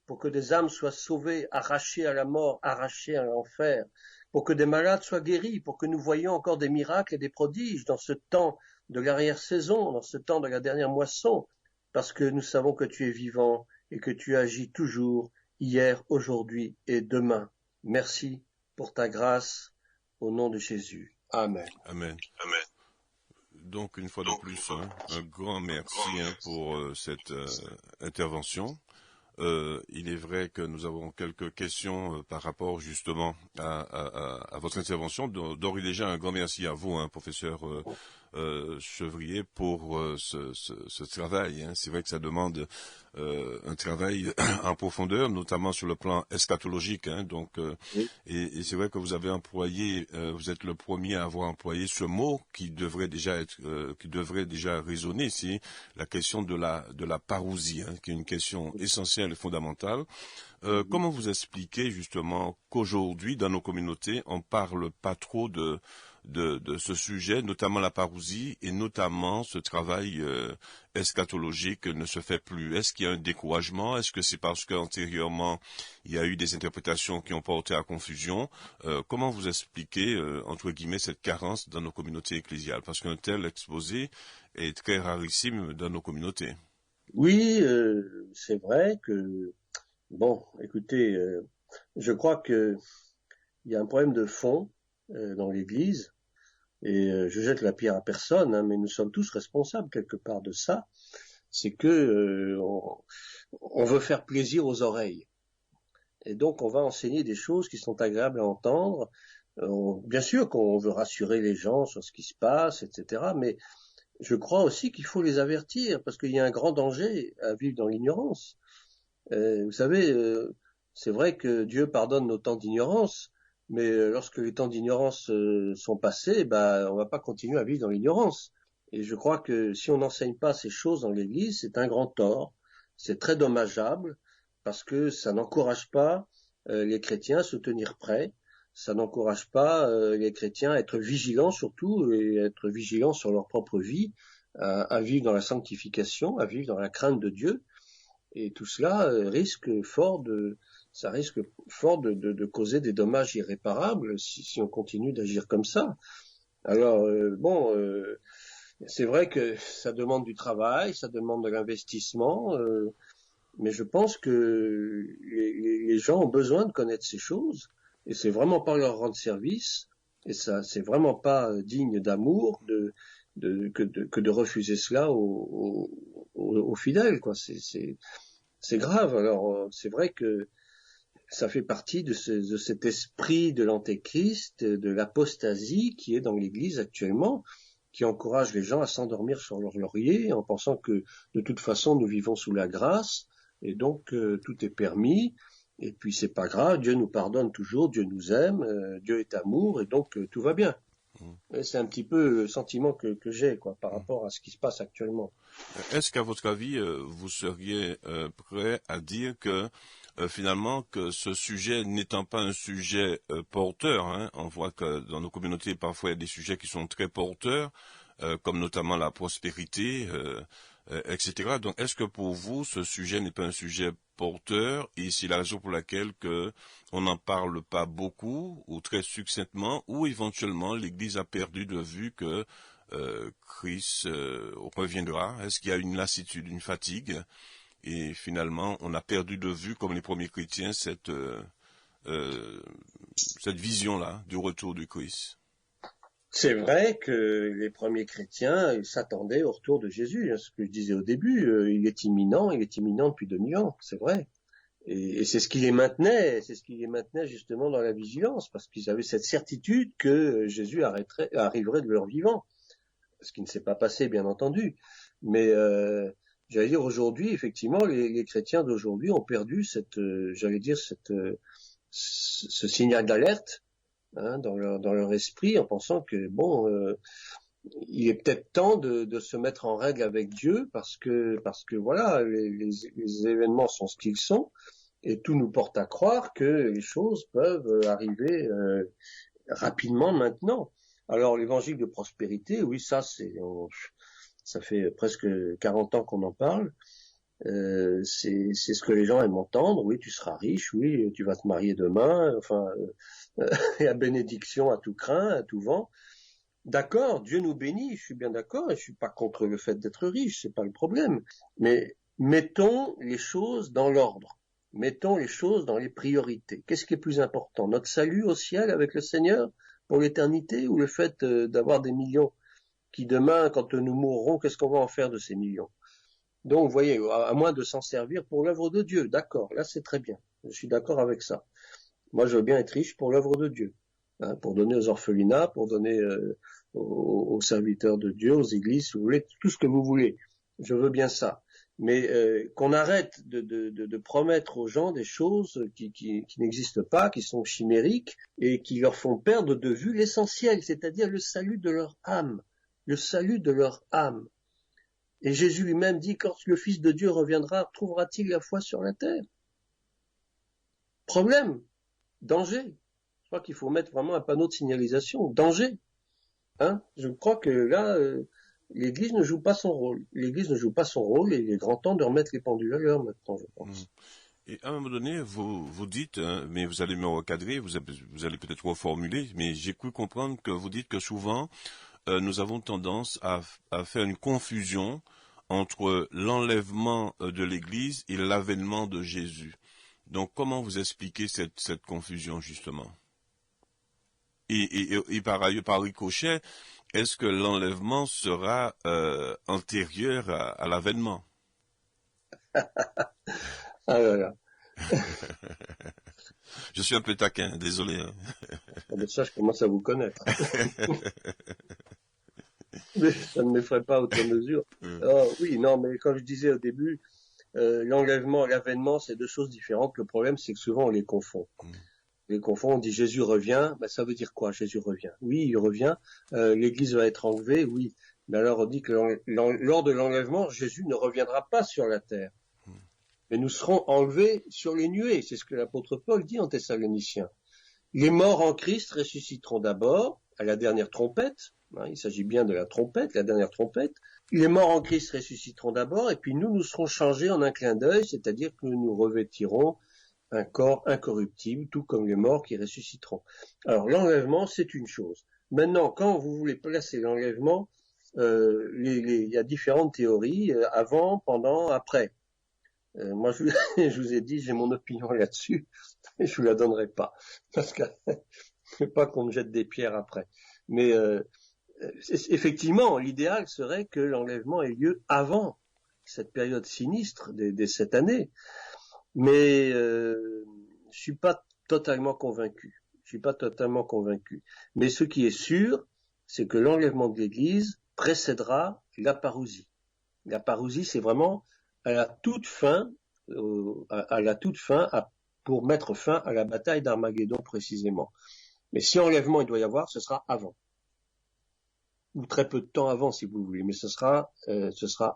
B: pour que des âmes soient sauvées, arrachées à la mort, arrachées à l'enfer, pour que des malades soient guéris, pour que nous voyions encore des miracles et des prodiges dans ce temps de l'arrière-saison, dans ce temps de la dernière moisson, parce que nous savons que tu es vivant et que tu agis toujours, hier, aujourd'hui et demain. Merci pour ta grâce, au nom de Jésus. Amen.
A: Amen. Amen. Donc, une fois de plus, un grand merci pour cette intervention. Il est vrai que nous avons quelques questions par rapport justement à votre intervention. D'ores et déjà, un grand merci à vous, professeur Chevrier, pour ce travail. C'est vrai que ça demande un travail en profondeur, notamment sur le plan eschatologique. Et c'est vrai que vous avez employé, vous êtes le premier à avoir employé ce mot qui devrait déjà résonner ici, la question de la parousie, qui est une question essentielle et fondamentale. Comment vous expliquez justement qu'aujourd'hui, dans nos communautés, on parle pas trop de ce sujet, notamment la parousie, et notamment ce travail eschatologique ne se fait plus? Est-ce qu'il y a un découragement? Est-ce que c'est parce qu'antérieurement, il y a eu des interprétations qui ont porté à confusion? Comment vous expliquez, entre guillemets, cette carence dans nos communautés ecclésiales? Parce qu'un tel exposé est très rarissime dans nos communautés.
B: Oui, c'est vrai que, bon, écoutez, je crois que il y a un problème de fond dans l'Église, et je jette la pierre à personne, mais nous sommes tous responsables quelque part de ça. C'est que on veut faire plaisir aux oreilles, et donc on va enseigner des choses qui sont agréables à entendre. Bien sûr qu'on veut rassurer les gens sur ce qui se passe, etc. Mais je crois aussi qu'il faut les avertir, parce qu'il y a un grand danger à vivre dans l'ignorance. Vous savez, c'est vrai que Dieu pardonne nos temps d'ignorance, mais lorsque les temps d'ignorance sont passés, on va pas continuer à vivre dans l'ignorance. Et je crois que si on n'enseigne pas ces choses dans l'Église, c'est un grand tort, c'est très dommageable, parce que ça n'encourage pas les chrétiens à se tenir prêts, ça n'encourage pas les chrétiens à être vigilants surtout, et à être vigilants sur leur propre vie, à vivre dans la sanctification, à vivre dans la crainte de Dieu. Et tout cela risque fort de causer des dommages irréparables si on continue d'agir comme ça. Alors c'est vrai que ça demande du travail, ça demande de l'investissement, mais je pense que les gens ont besoin de connaître ces choses, et c'est vraiment pas leur rendre service, et ça c'est vraiment pas digne d'amour que de refuser cela aux fidèles, quoi. C'est grave. Alors, c'est vrai que ça fait partie de cet esprit de l'antéchrist, de l'apostasie qui est dans l'Église actuellement, qui encourage les gens à s'endormir sur leur laurier en pensant que de toute façon nous vivons sous la grâce et donc tout est permis. Et puis c'est pas grave, Dieu nous pardonne toujours, Dieu nous aime, Dieu est amour et donc tout va bien. Et c'est un petit peu le sentiment que j'ai par rapport à ce qui se passe actuellement.
A: Est-ce qu'à votre avis, vous seriez prêt à dire que finalement que ce sujet n'étant pas un sujet porteur, on voit que dans nos communautés parfois il y a des sujets qui sont très porteurs, comme notamment la prospérité, etc. Donc est-ce que pour vous ce sujet n'est pas un sujet porteur, et c'est la raison pour laquelle que on n'en parle pas beaucoup ou très succinctement, ou éventuellement l'Église a perdu de vue que Christ reviendra? Est-ce qu'il y a une lassitude, une fatigue, et finalement on a perdu de vue, comme les premiers chrétiens, cette vision-là du retour du Christ?
B: C'est vrai que les premiers chrétiens s'attendaient au retour de Jésus, ce que je disais au début, il est imminent depuis 2000 ans, c'est vrai. Et c'est ce qui les maintenait, justement dans la vigilance, parce qu'ils avaient cette certitude que Jésus arriverait de leur vivant, ce qui ne s'est pas passé, bien entendu. Mais j'allais dire aujourd'hui, effectivement, les chrétiens d'aujourd'hui ont perdu ce signal d'alerte, dans leur esprit, en pensant que il est peut-être temps de se mettre en règle avec Dieu, parce que voilà, les événements sont ce qu'ils sont, et tout nous porte à croire que les choses peuvent arriver rapidement maintenant. Alors l'évangile de prospérité, oui, ça fait presque 40 ans qu'on en parle. C'est ce que les gens aiment entendre. Oui, tu seras riche, oui, tu vas te marier demain, et à bénédiction à tout crin, à tout vent. D'accord, Dieu nous bénit, je suis bien d'accord, et je suis pas contre le fait d'être riche, c'est pas le problème. Mais mettons les choses dans l'ordre. Mettons les choses dans les priorités. Qu'est-ce qui est plus important? Notre salut au ciel avec le Seigneur pour l'éternité ou le fait d'avoir des millions qui demain, quand nous mourrons, qu'est-ce qu'on va en faire de ces millions? Donc, vous voyez, à moins de s'en servir pour l'œuvre de Dieu, d'accord, là c'est très bien, je suis d'accord avec ça. Moi, je veux bien être riche pour l'œuvre de Dieu, hein, pour donner aux orphelinats, pour donner aux serviteurs de Dieu, aux églises, si vous voulez, tout ce que vous voulez. Je veux bien ça. Mais qu'on arrête de promettre aux gens des choses qui n'existent pas, qui sont chimériques et qui leur font perdre de vue l'essentiel, c'est-à-dire le salut de leur âme. Le salut de leur âme. Et Jésus lui-même dit, quand le Fils de Dieu reviendra, trouvera-t-il la foi sur la terre? Problème, danger. Je crois qu'il faut mettre vraiment un panneau de signalisation, danger. Hein? Je crois que là, l'Église ne joue pas son rôle. L'Église ne joue pas son rôle et il est grand temps de remettre les pendules à l'heure maintenant, je pense.
A: Et à un moment donné, vous dites, hein, mais vous allez me recadrer, vous allez peut-être reformuler, mais j'ai cru comprendre que vous dites que souvent, nous avons tendance à faire une confusion entre l'enlèvement de l'Église et l'avènement de Jésus. Donc, comment vous expliquez cette confusion, justement? Et par ailleurs, par ricochet, est-ce que l'enlèvement sera antérieur à l'avènement?
B: Ah là là.
A: Je suis un peu taquin, désolé. Hein.
B: Mais ça, je commence à vous connaître. Mais ça ne m'effraie pas à autre mesure. Alors, oui, non, mais comme je disais au début, l'enlèvement et l'avènement, c'est deux choses différentes. Le problème, c'est que souvent, on les confond. On les confond, on dit Jésus revient, ben, ça veut dire quoi, Jésus revient? Oui, il revient. L'Église va être enlevée, oui. Mais alors, on dit que lors de l'enlèvement, Jésus ne reviendra pas sur la terre. Mais nous serons enlevés sur les nuées. C'est ce que l'apôtre Paul dit en Thessaloniciens. Les morts en Christ ressusciteront d'abord, à la dernière trompette. Hein, il s'agit bien de la trompette, la dernière trompette. Les morts en Christ ressusciteront d'abord, et puis nous serons changés en un clin d'œil, c'est-à-dire que nous revêtirons un corps incorruptible, tout comme les morts qui ressusciteront. Alors, l'enlèvement, c'est une chose. Maintenant, quand vous voulez placer l'enlèvement, il y a différentes théories, avant, pendant, après. Moi, je vous ai dit, j'ai mon opinion là-dessus, et je vous la donnerai pas, parce que je veux pas qu'on me jette des pierres après. Mais effectivement, l'idéal serait que l'enlèvement ait lieu avant cette période sinistre des 7 années. Mais je suis pas totalement convaincu. Je suis pas totalement convaincu. Mais ce qui est sûr, c'est que l'enlèvement de l'Église précédera la parousie. La parousie, c'est vraiment à la toute fin, pour mettre fin à la bataille d'Armageddon précisément. Mais si enlèvement il doit y avoir, ce sera avant, ou très peu de temps avant si vous voulez, mais ce sera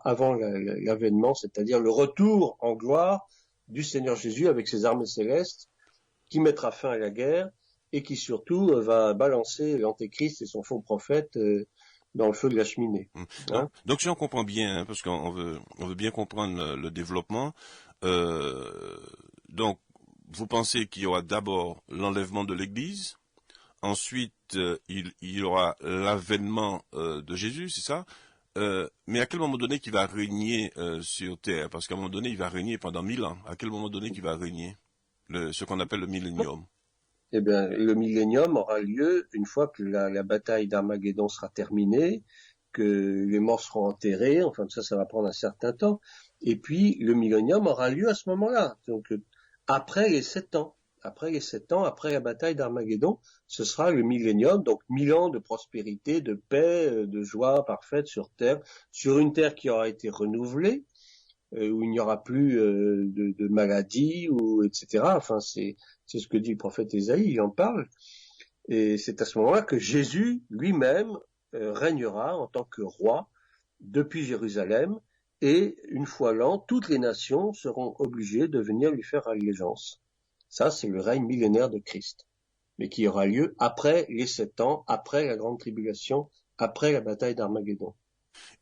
B: avant l'avènement, c'est-à-dire le retour en gloire du Seigneur Jésus avec ses armées célestes, qui mettra fin à la guerre et qui surtout va balancer l'Antéchrist et son faux prophète dans le feu de la cheminée.
A: Hein? Donc si on comprend bien, hein, parce qu'on veut bien comprendre le développement, donc vous pensez qu'il y aura d'abord l'enlèvement de l'Église, ensuite il y aura l'avènement de Jésus, c'est ça? Mais à quel moment donné qu'il va régner sur Terre? Parce qu'à un moment donné, il va régner pendant 1000 ans. À quel moment donné qu'il va régner? Ce qu'on appelle le millénium.
B: Eh bien, le millénium aura lieu une fois que la bataille d'Armageddon sera terminée, que les morts seront enterrés, enfin ça va prendre un certain temps, et puis le millénium aura lieu à ce moment-là, donc après les 7 ans. Après les 7 ans, après la bataille d'Armageddon, ce sera le millénium, donc 1000 ans de prospérité, de paix, de joie parfaite sur Terre, sur une Terre qui aura été renouvelée, où il n'y aura plus de maladies, ou etc. Enfin, c'est ce que dit le prophète Ésaïe, il en parle. Et c'est à ce moment-là que Jésus lui-même régnera en tant que roi depuis Jérusalem, et une fois l'an, toutes les nations seront obligées de venir lui faire allégeance. Ça, c'est le règne millénaire de Christ, mais qui aura lieu après les 7 ans, après la grande tribulation, après la bataille d'Armageddon.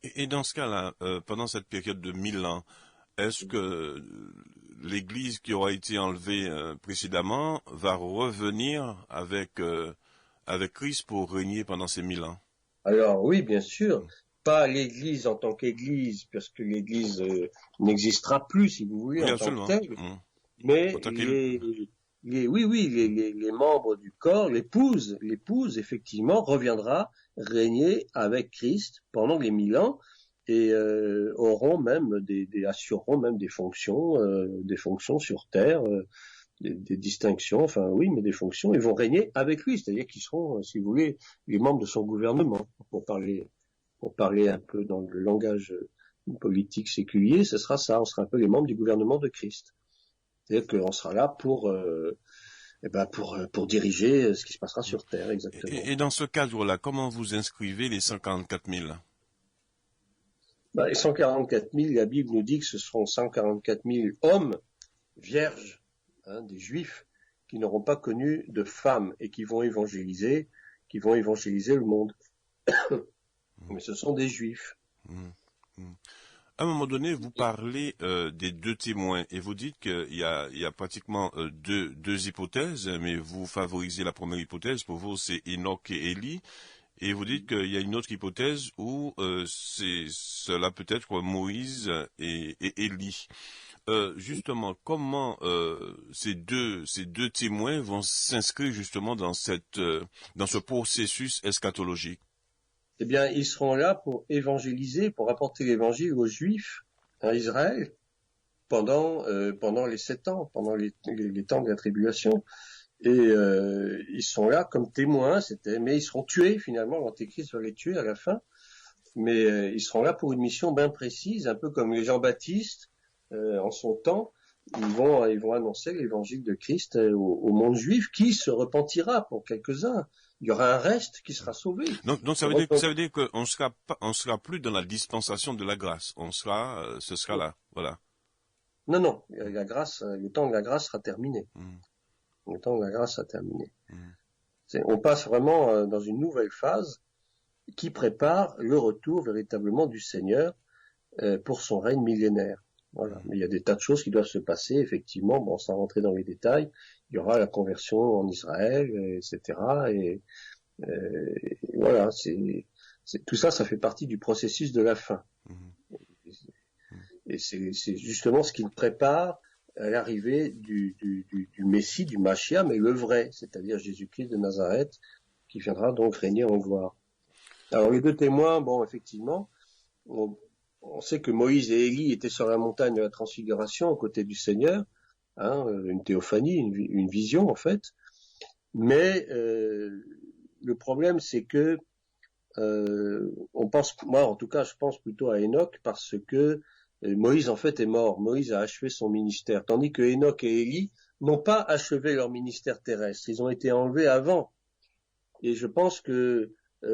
A: Et dans ce cas-là, pendant cette période de 1000 ans, est-ce que l'Église qui aura été enlevée précédemment va revenir avec Christ pour régner pendant ces 1000 ans?
B: Alors oui, bien sûr, pas l'Église en tant qu'Église, parce que l'Église n'existera plus, si vous voulez,
A: Oui,
B: en tant que telle. Mais les membres du corps, l'épouse, effectivement, reviendra régner avec Christ pendant les 1000 ans et auront même assureront même des fonctions sur terre, des distinctions, enfin oui, mais des fonctions, ils vont régner avec lui, c'est-à-dire qu'ils seront, si vous voulez, les membres de son gouvernement, pour parler un peu dans le langage politique séculier, ce sera ça, on sera un peu les membres du gouvernement de Christ. C'est-à-dire qu'on sera là pour diriger ce qui se passera sur Terre, exactement.
A: Et dans ce cadre-là, comment vous inscrivez les 144 000?
B: Les 144 000, la Bible nous dit que ce seront 144 000 hommes vierges, des Juifs, qui n'auront pas connu de femmes et qui vont évangéliser le monde. Mais ce sont des Juifs.
A: À un moment donné, vous parlez des deux témoins et vous dites qu'il y a pratiquement deux hypothèses, mais vous favorisez la première hypothèse. Pour vous, c'est Enoch et Élie. Et vous dites qu'il y a une autre hypothèse où cela peut être Moïse et Élie. Justement, comment ces deux témoins vont s'inscrire justement dans ce processus eschatologique?
B: Eh bien, ils seront là pour évangéliser, pour apporter l'évangile aux Juifs à Israël pendant les 7 ans, pendant les temps de la tribulation. Et ils sont là comme témoins, mais ils seront tués finalement, l'Antéchrist va les tuer à la fin. Mais ils seront là pour une mission bien précise, un peu comme les Jean-Baptiste en son temps. Ils vont annoncer l'évangile de Christ au monde juif, qui se repentira pour quelques-uns. Il y aura un reste qui sera sauvé.
A: Donc ça veut dire qu'on sera plus dans la dispensation de la grâce. Ce sera là, voilà.
B: Non, la grâce, le temps de la grâce sera terminé. Le temps de la grâce sera terminé. On passe vraiment dans une nouvelle phase qui prépare le retour véritablement du Seigneur pour son règne millénaire. Voilà. Mais il y a des tas de choses qui doivent se passer, effectivement, sans rentrer dans les détails. Il y aura la conversion en Israël, etc. Et voilà, tout ça, ça fait partie du processus de la fin. Et c'est justement ce qui prépare à l'arrivée du Messie, du Machia, mais le vrai, c'est-à-dire Jésus-Christ de Nazareth, qui viendra donc régner en gloire. Alors les deux témoins, effectivement, on sait que Moïse et Élie étaient sur la montagne de la Transfiguration aux côtés du Seigneur, une théophanie, une vision en fait. Mais le problème, c'est que moi en tout cas, je pense plutôt à Enoch parce que Moïse en fait est mort. Moïse a achevé son ministère, tandis que Enoch et Élie n'ont pas achevé leur ministère terrestre. Ils ont été enlevés avant. Et je pense que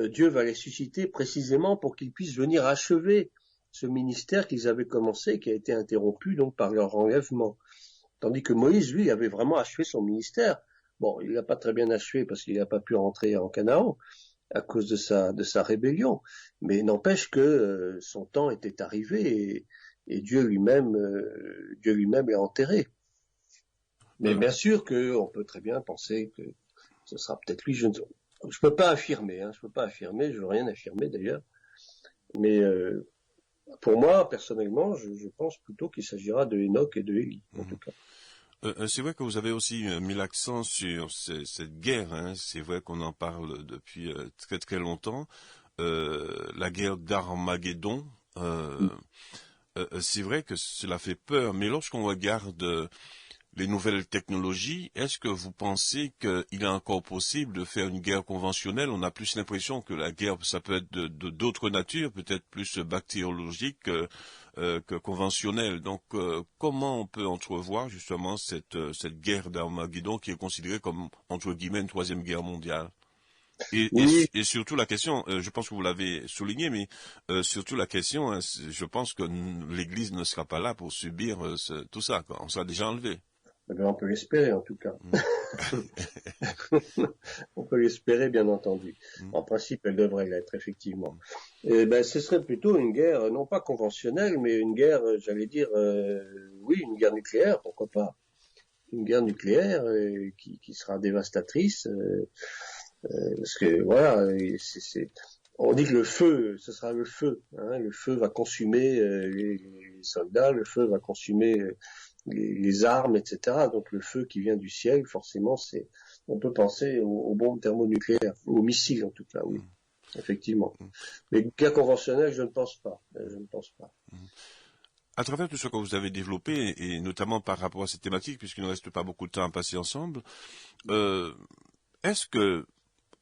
B: Dieu va les susciter précisément pour qu'ils puissent venir achever ce ministère qu'ils avaient commencé, qui a été interrompu donc par leur enlèvement. Tandis que Moïse, lui, avait vraiment achevé son ministère. Bon, il l'a pas très bien achevé parce qu'il n'a pas pu rentrer en Canaan à cause de sa rébellion. Mais n'empêche que son temps était arrivé et Dieu lui-même l'a enterré. Mais bien sûr qu'on peut très bien penser que ce sera peut-être lui. Je peux pas affirmer, je veux rien affirmer d'ailleurs. Mais pour moi, personnellement, je pense plutôt qu'il s'agira de Enoch et de Élie, en tout cas.
A: C'est vrai que vous avez aussi mis l'accent sur cette guerre. C'est vrai qu'on en parle depuis très très longtemps. La guerre d'Armageddon. C'est vrai que cela fait peur, mais lorsqu'on regarde les nouvelles technologies, est-ce que vous pensez qu'il est encore possible de faire une guerre conventionnelle? On a plus l'impression que la guerre, ça peut être d'autres natures, peut-être plus bactériologique que conventionnelle. Donc, comment on peut entrevoir justement cette guerre d'Armageddon qui est considérée comme, entre guillemets, une troisième guerre mondiale? Et surtout la question, je pense que vous l'avez souligné, mais surtout la question, je pense que l'Église ne sera pas là pour subir tout ça, quoi. On sera déjà enlevé.
B: Eh bien, on peut l'espérer, en tout cas. On peut l'espérer, bien entendu. En principe, elle devrait l'être, effectivement. Ce serait plutôt une guerre, non pas conventionnelle, mais une guerre, j'allais dire, une guerre nucléaire, pourquoi pas. Une guerre nucléaire qui sera dévastatrice, parce que, voilà, on dit que le feu, ce sera le feu. Le feu va consumer les soldats, le feu va consumer les armes, etc. Donc le feu qui vient du ciel, forcément, on peut penser aux bombes thermonucléaires, aux missiles en tout cas, oui, effectivement. Mais guerre conventionnelle, je ne pense pas. Je ne pense pas.
A: À travers tout ce que vous avez développé, et notamment par rapport à cette thématique, puisqu'il ne reste pas beaucoup de temps à passer ensemble, est-ce que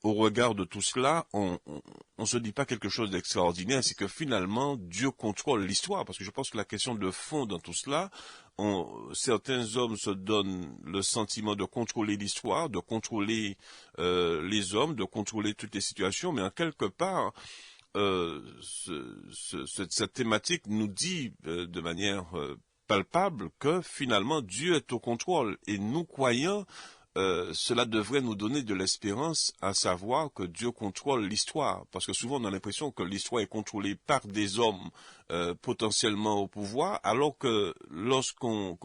A: au regard de tout cela, on se dit pas quelque chose d'extraordinaire, c'est que finalement Dieu contrôle l'histoire, parce que je pense que la question de fond dans tout cela, certains hommes se donnent le sentiment de contrôler l'histoire, de contrôler les hommes, de contrôler toutes les situations, mais en quelque part, cette thématique nous dit de manière palpable que finalement Dieu est au contrôle, et nous croyons cela devrait nous donner de l'espérance à savoir que Dieu contrôle l'histoire, parce que souvent on a l'impression que l'histoire est contrôlée par des hommes potentiellement au pouvoir, alors que lorsqu'on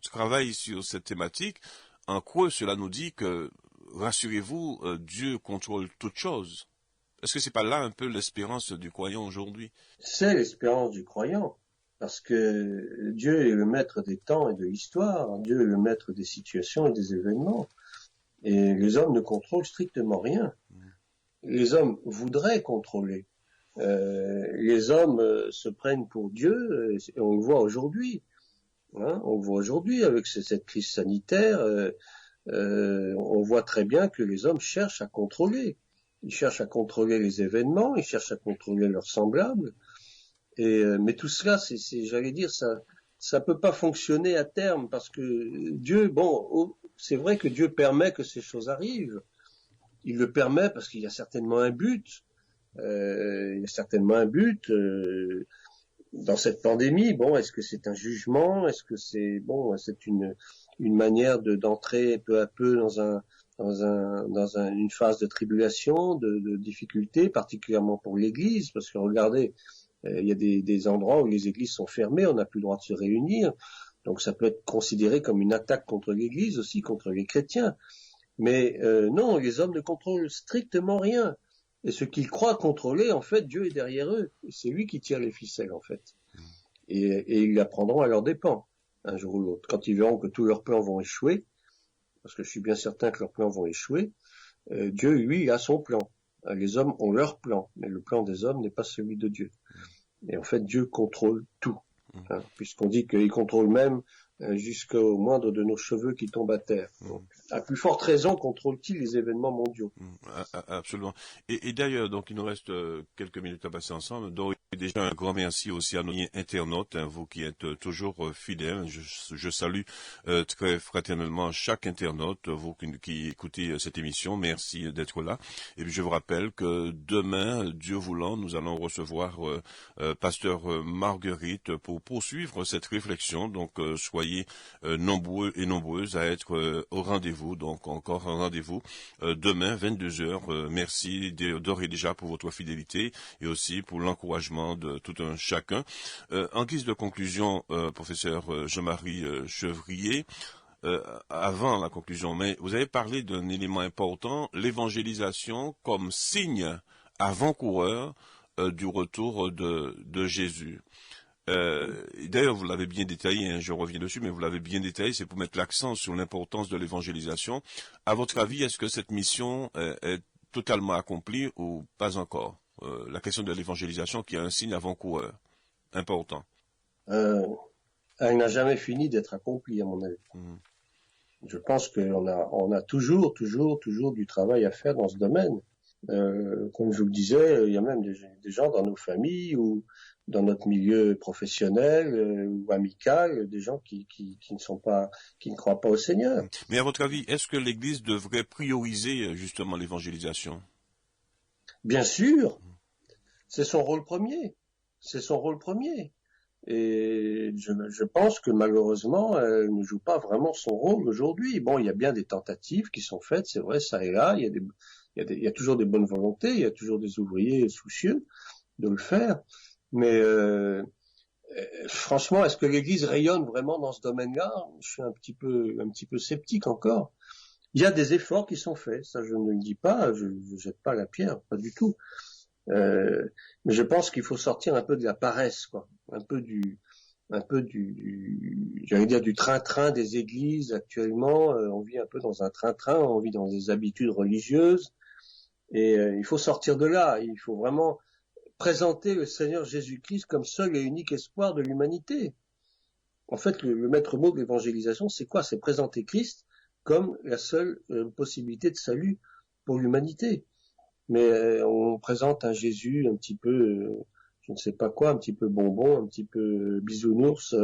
A: travaille sur cette thématique, en creux cela nous dit que, rassurez-vous, Dieu contrôle toutes choses. Est-ce que c'est pas là un peu l'espérance du croyant aujourd'hui?
B: C'est l'espérance du croyant, parce que Dieu est le maître des temps et de l'histoire, Dieu est le maître des situations et des événements, et les hommes ne contrôlent strictement rien. Les hommes voudraient contrôler. Les hommes se prennent pour Dieu, et on le voit aujourd'hui. Hein, on le voit aujourd'hui avec cette crise sanitaire, on voit très bien que les hommes cherchent à contrôler. Ils cherchent à contrôler les événements, ils cherchent à contrôler leurs semblables. Mais tout cela, j'allais dire, ça peut pas fonctionner à terme, parce que Dieu, c'est vrai que Dieu permet que ces choses arrivent. Il le permet parce qu'il y a certainement un but. Il y a certainement un but dans cette pandémie. Bon, est-ce que c'est un jugement? Est-ce que c'est une manière d'entrer peu à peu dans une phase de tribulation, de difficulté, particulièrement pour l'Église, parce que regardez, il y a des endroits où les églises sont fermées, on n'a plus le droit de se réunir, donc ça peut être considéré comme une attaque contre l'Église aussi, contre les chrétiens. Mais non, les hommes ne contrôlent strictement rien. Et ce qu'ils croient contrôler, en fait, Dieu est derrière eux. C'est lui qui tire les ficelles, en fait. Et ils l'apprendront à leurs dépens, un jour ou l'autre. Quand ils verront que tous leurs plans vont échouer, parce que je suis bien certain que leurs plans vont échouer, Dieu, lui, a son plan. Les hommes ont leur plan, mais le plan des hommes n'est pas celui de Dieu. Et en fait, Dieu contrôle tout, hein, puisqu'on dit qu'il contrôle même jusqu'au moindre de nos cheveux qui tombent à terre. Donc, à plus forte raison, contrôle-t-il les événements mondiaux.
A: Absolument. Et d'ailleurs, donc il nous reste quelques minutes à passer ensemble. Donc déjà un grand merci aussi à nos internautes, hein, vous qui êtes toujours fidèles. Je salue très fraternellement chaque internaute, vous qui écoutez cette émission. Merci d'être là. Et puis je vous rappelle que demain, Dieu voulant, nous allons recevoir pasteur Marguerite pour poursuivre cette réflexion. Donc soyez nombreux et nombreuses à être au rendez-vous. Donc encore un rendez-vous demain 22h. Merci d'ores et déjà pour votre fidélité et aussi pour l'encouragement de tout un chacun. En guise de conclusion, professeur Jean-Marie Chevrier, avant la conclusion, mais vous avez parlé d'un élément important, l'évangélisation comme signe avant-coureur du retour de Jésus. D'ailleurs, vous l'avez bien détaillé, hein, je reviens dessus, mais vous l'avez bien détaillé, c'est pour mettre l'accent sur l'importance de l'évangélisation. À votre avis, est-ce que cette mission est totalement accomplie ou pas encore? La question de l'évangélisation qui est un signe avant-coureur important.
B: Elle n'a jamais fini d'être accomplie, à mon avis. Je pense qu'on a toujours du travail à faire dans ce domaine. Comme je vous le disais, il y a même des gens dans nos familles ou dans notre milieu professionnel ou amical, des gens qui ne croient pas au Seigneur.
A: Mais à votre avis, est-ce que l'Église devrait prioriser justement l'évangélisation?
B: Bien sûr, c'est son rôle premier. Et je pense que malheureusement, elle ne joue pas vraiment son rôle aujourd'hui. Bon, il y a bien des tentatives qui sont faites, c'est vrai, ça et là. Il y a toujours des bonnes volontés, il y a toujours des ouvriers soucieux de le faire. Mais franchement, est-ce que l'Église rayonne vraiment dans ce domaine-là? Je suis un petit peu sceptique encore. Il y a des efforts qui sont faits, ça je ne le dis pas, je ne jette pas la pierre, pas du tout. Mais je pense qu'il faut sortir un peu de la paresse, quoi, un peu du un peu j'allais dire du train-train des églises actuellement. On vit un peu dans un train-train, on vit dans des habitudes religieuses, et il faut sortir de là. Il faut vraiment présenter le Seigneur Jésus-Christ comme seul et unique espoir de l'humanité. En fait, le maître mot de l'évangélisation, c'est quoi? C'est présenter Christ comme la seule possibilité de salut pour l'humanité. Mais on présente un Jésus un petit peu, je ne sais pas quoi, un petit peu bonbon, un petit peu bisounours.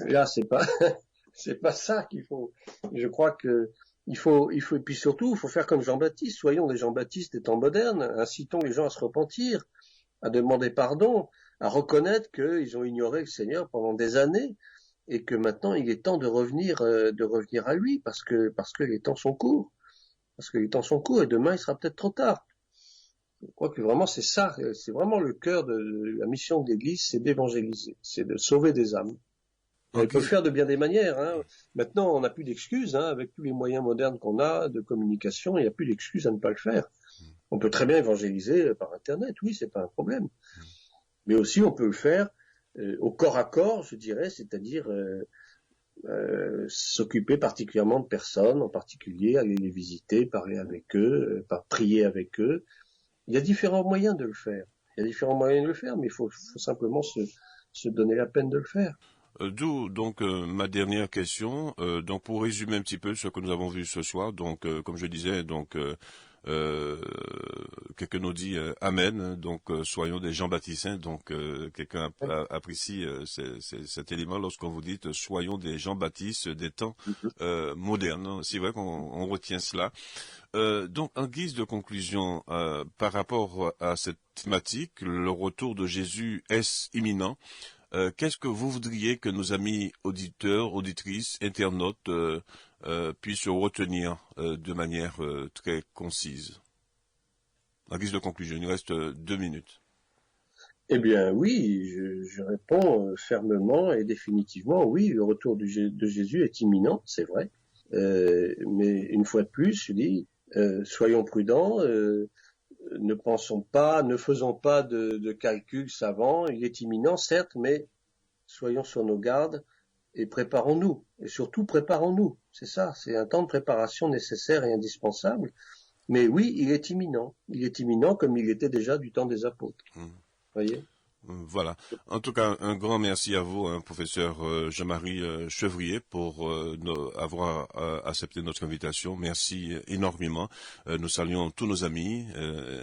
B: Là, c'est pas, c'est pas ça qu'il faut. Je crois que il faut, et puis surtout, il faut faire comme Jean-Baptiste. Soyons des Jean-Baptiste des temps modernes. Incitons les gens à se repentir, à demander pardon, à reconnaître qu'ils ont ignoré le Seigneur pendant des années et que maintenant il est temps de revenir à lui parce que les temps sont courts. Parce que les temps sont courts et demain il sera peut-être trop tard. Je crois que vraiment c'est ça, c'est vraiment le cœur de la mission de l'Église, c'est d'évangéliser, c'est de sauver des âmes. Okay. Elle peut le faire de bien des manières. Hein. Maintenant, on n'a plus d'excuses, hein, avec tous les moyens modernes qu'on a de communication, il n'y a plus d'excuses à ne pas le faire. On peut très bien évangéliser par Internet, oui, c'est pas un problème. Mais aussi, on peut le faire au corps à corps, je dirais, c'est-à-dire s'occuper particulièrement de personnes, en particulier aller les visiter, parler avec eux, prier avec eux. Il y a différents moyens de le faire. Mais il faut simplement se donner la peine de le faire.
A: D'où donc ma dernière question. Donc pour résumer un petit peu ce que nous avons vu ce soir, donc comme je disais, donc quelqu'un nous dit Amen. Donc soyons des Jean-Baptistins. Donc quelqu'un apprécie cet élément lorsqu'on vous dit soyons des Jean-Baptistes des temps modernes. C'est vrai qu'on retient cela. Donc en guise de conclusion, par rapport à cette thématique, le retour de Jésus est imminent. Qu'est-ce que vous voudriez que nos amis auditeurs, auditrices, internautes puissent retenir de manière très concise? En guise de conclusion, il nous reste 2 minutes.
B: Eh bien oui, je réponds fermement et définitivement, oui, le retour de Jésus est imminent, c'est vrai. Mais une fois de plus, je dis, soyons prudents, ne faisons pas de calculs savants. Il est imminent, certes, mais soyons sur nos gardes et préparons-nous. Et surtout, préparons-nous. C'est ça, c'est un temps de préparation nécessaire et indispensable. Mais oui, il est imminent. Il est imminent comme il était déjà du temps des apôtres. Voyez ?
A: Voilà. En tout cas, un grand merci à vous, professeur Jean-Marie Chevrier, pour avoir accepté notre invitation. Merci énormément. Nous saluons tous nos amis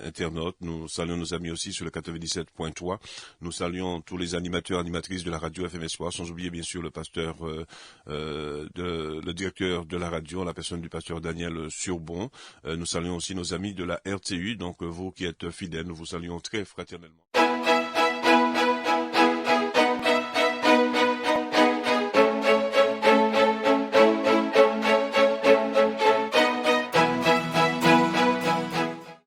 A: internautes. Nous saluons nos amis aussi sur le 97.3. Nous saluons tous les animateurs, animatrices de la radio FM Espoir, sans oublier bien sûr le pasteur, le directeur de la radio, la personne du pasteur Daniel Surbon. Nous saluons aussi nos amis de la RTU. Donc vous qui êtes fidèles, nous vous saluons très fraternellement.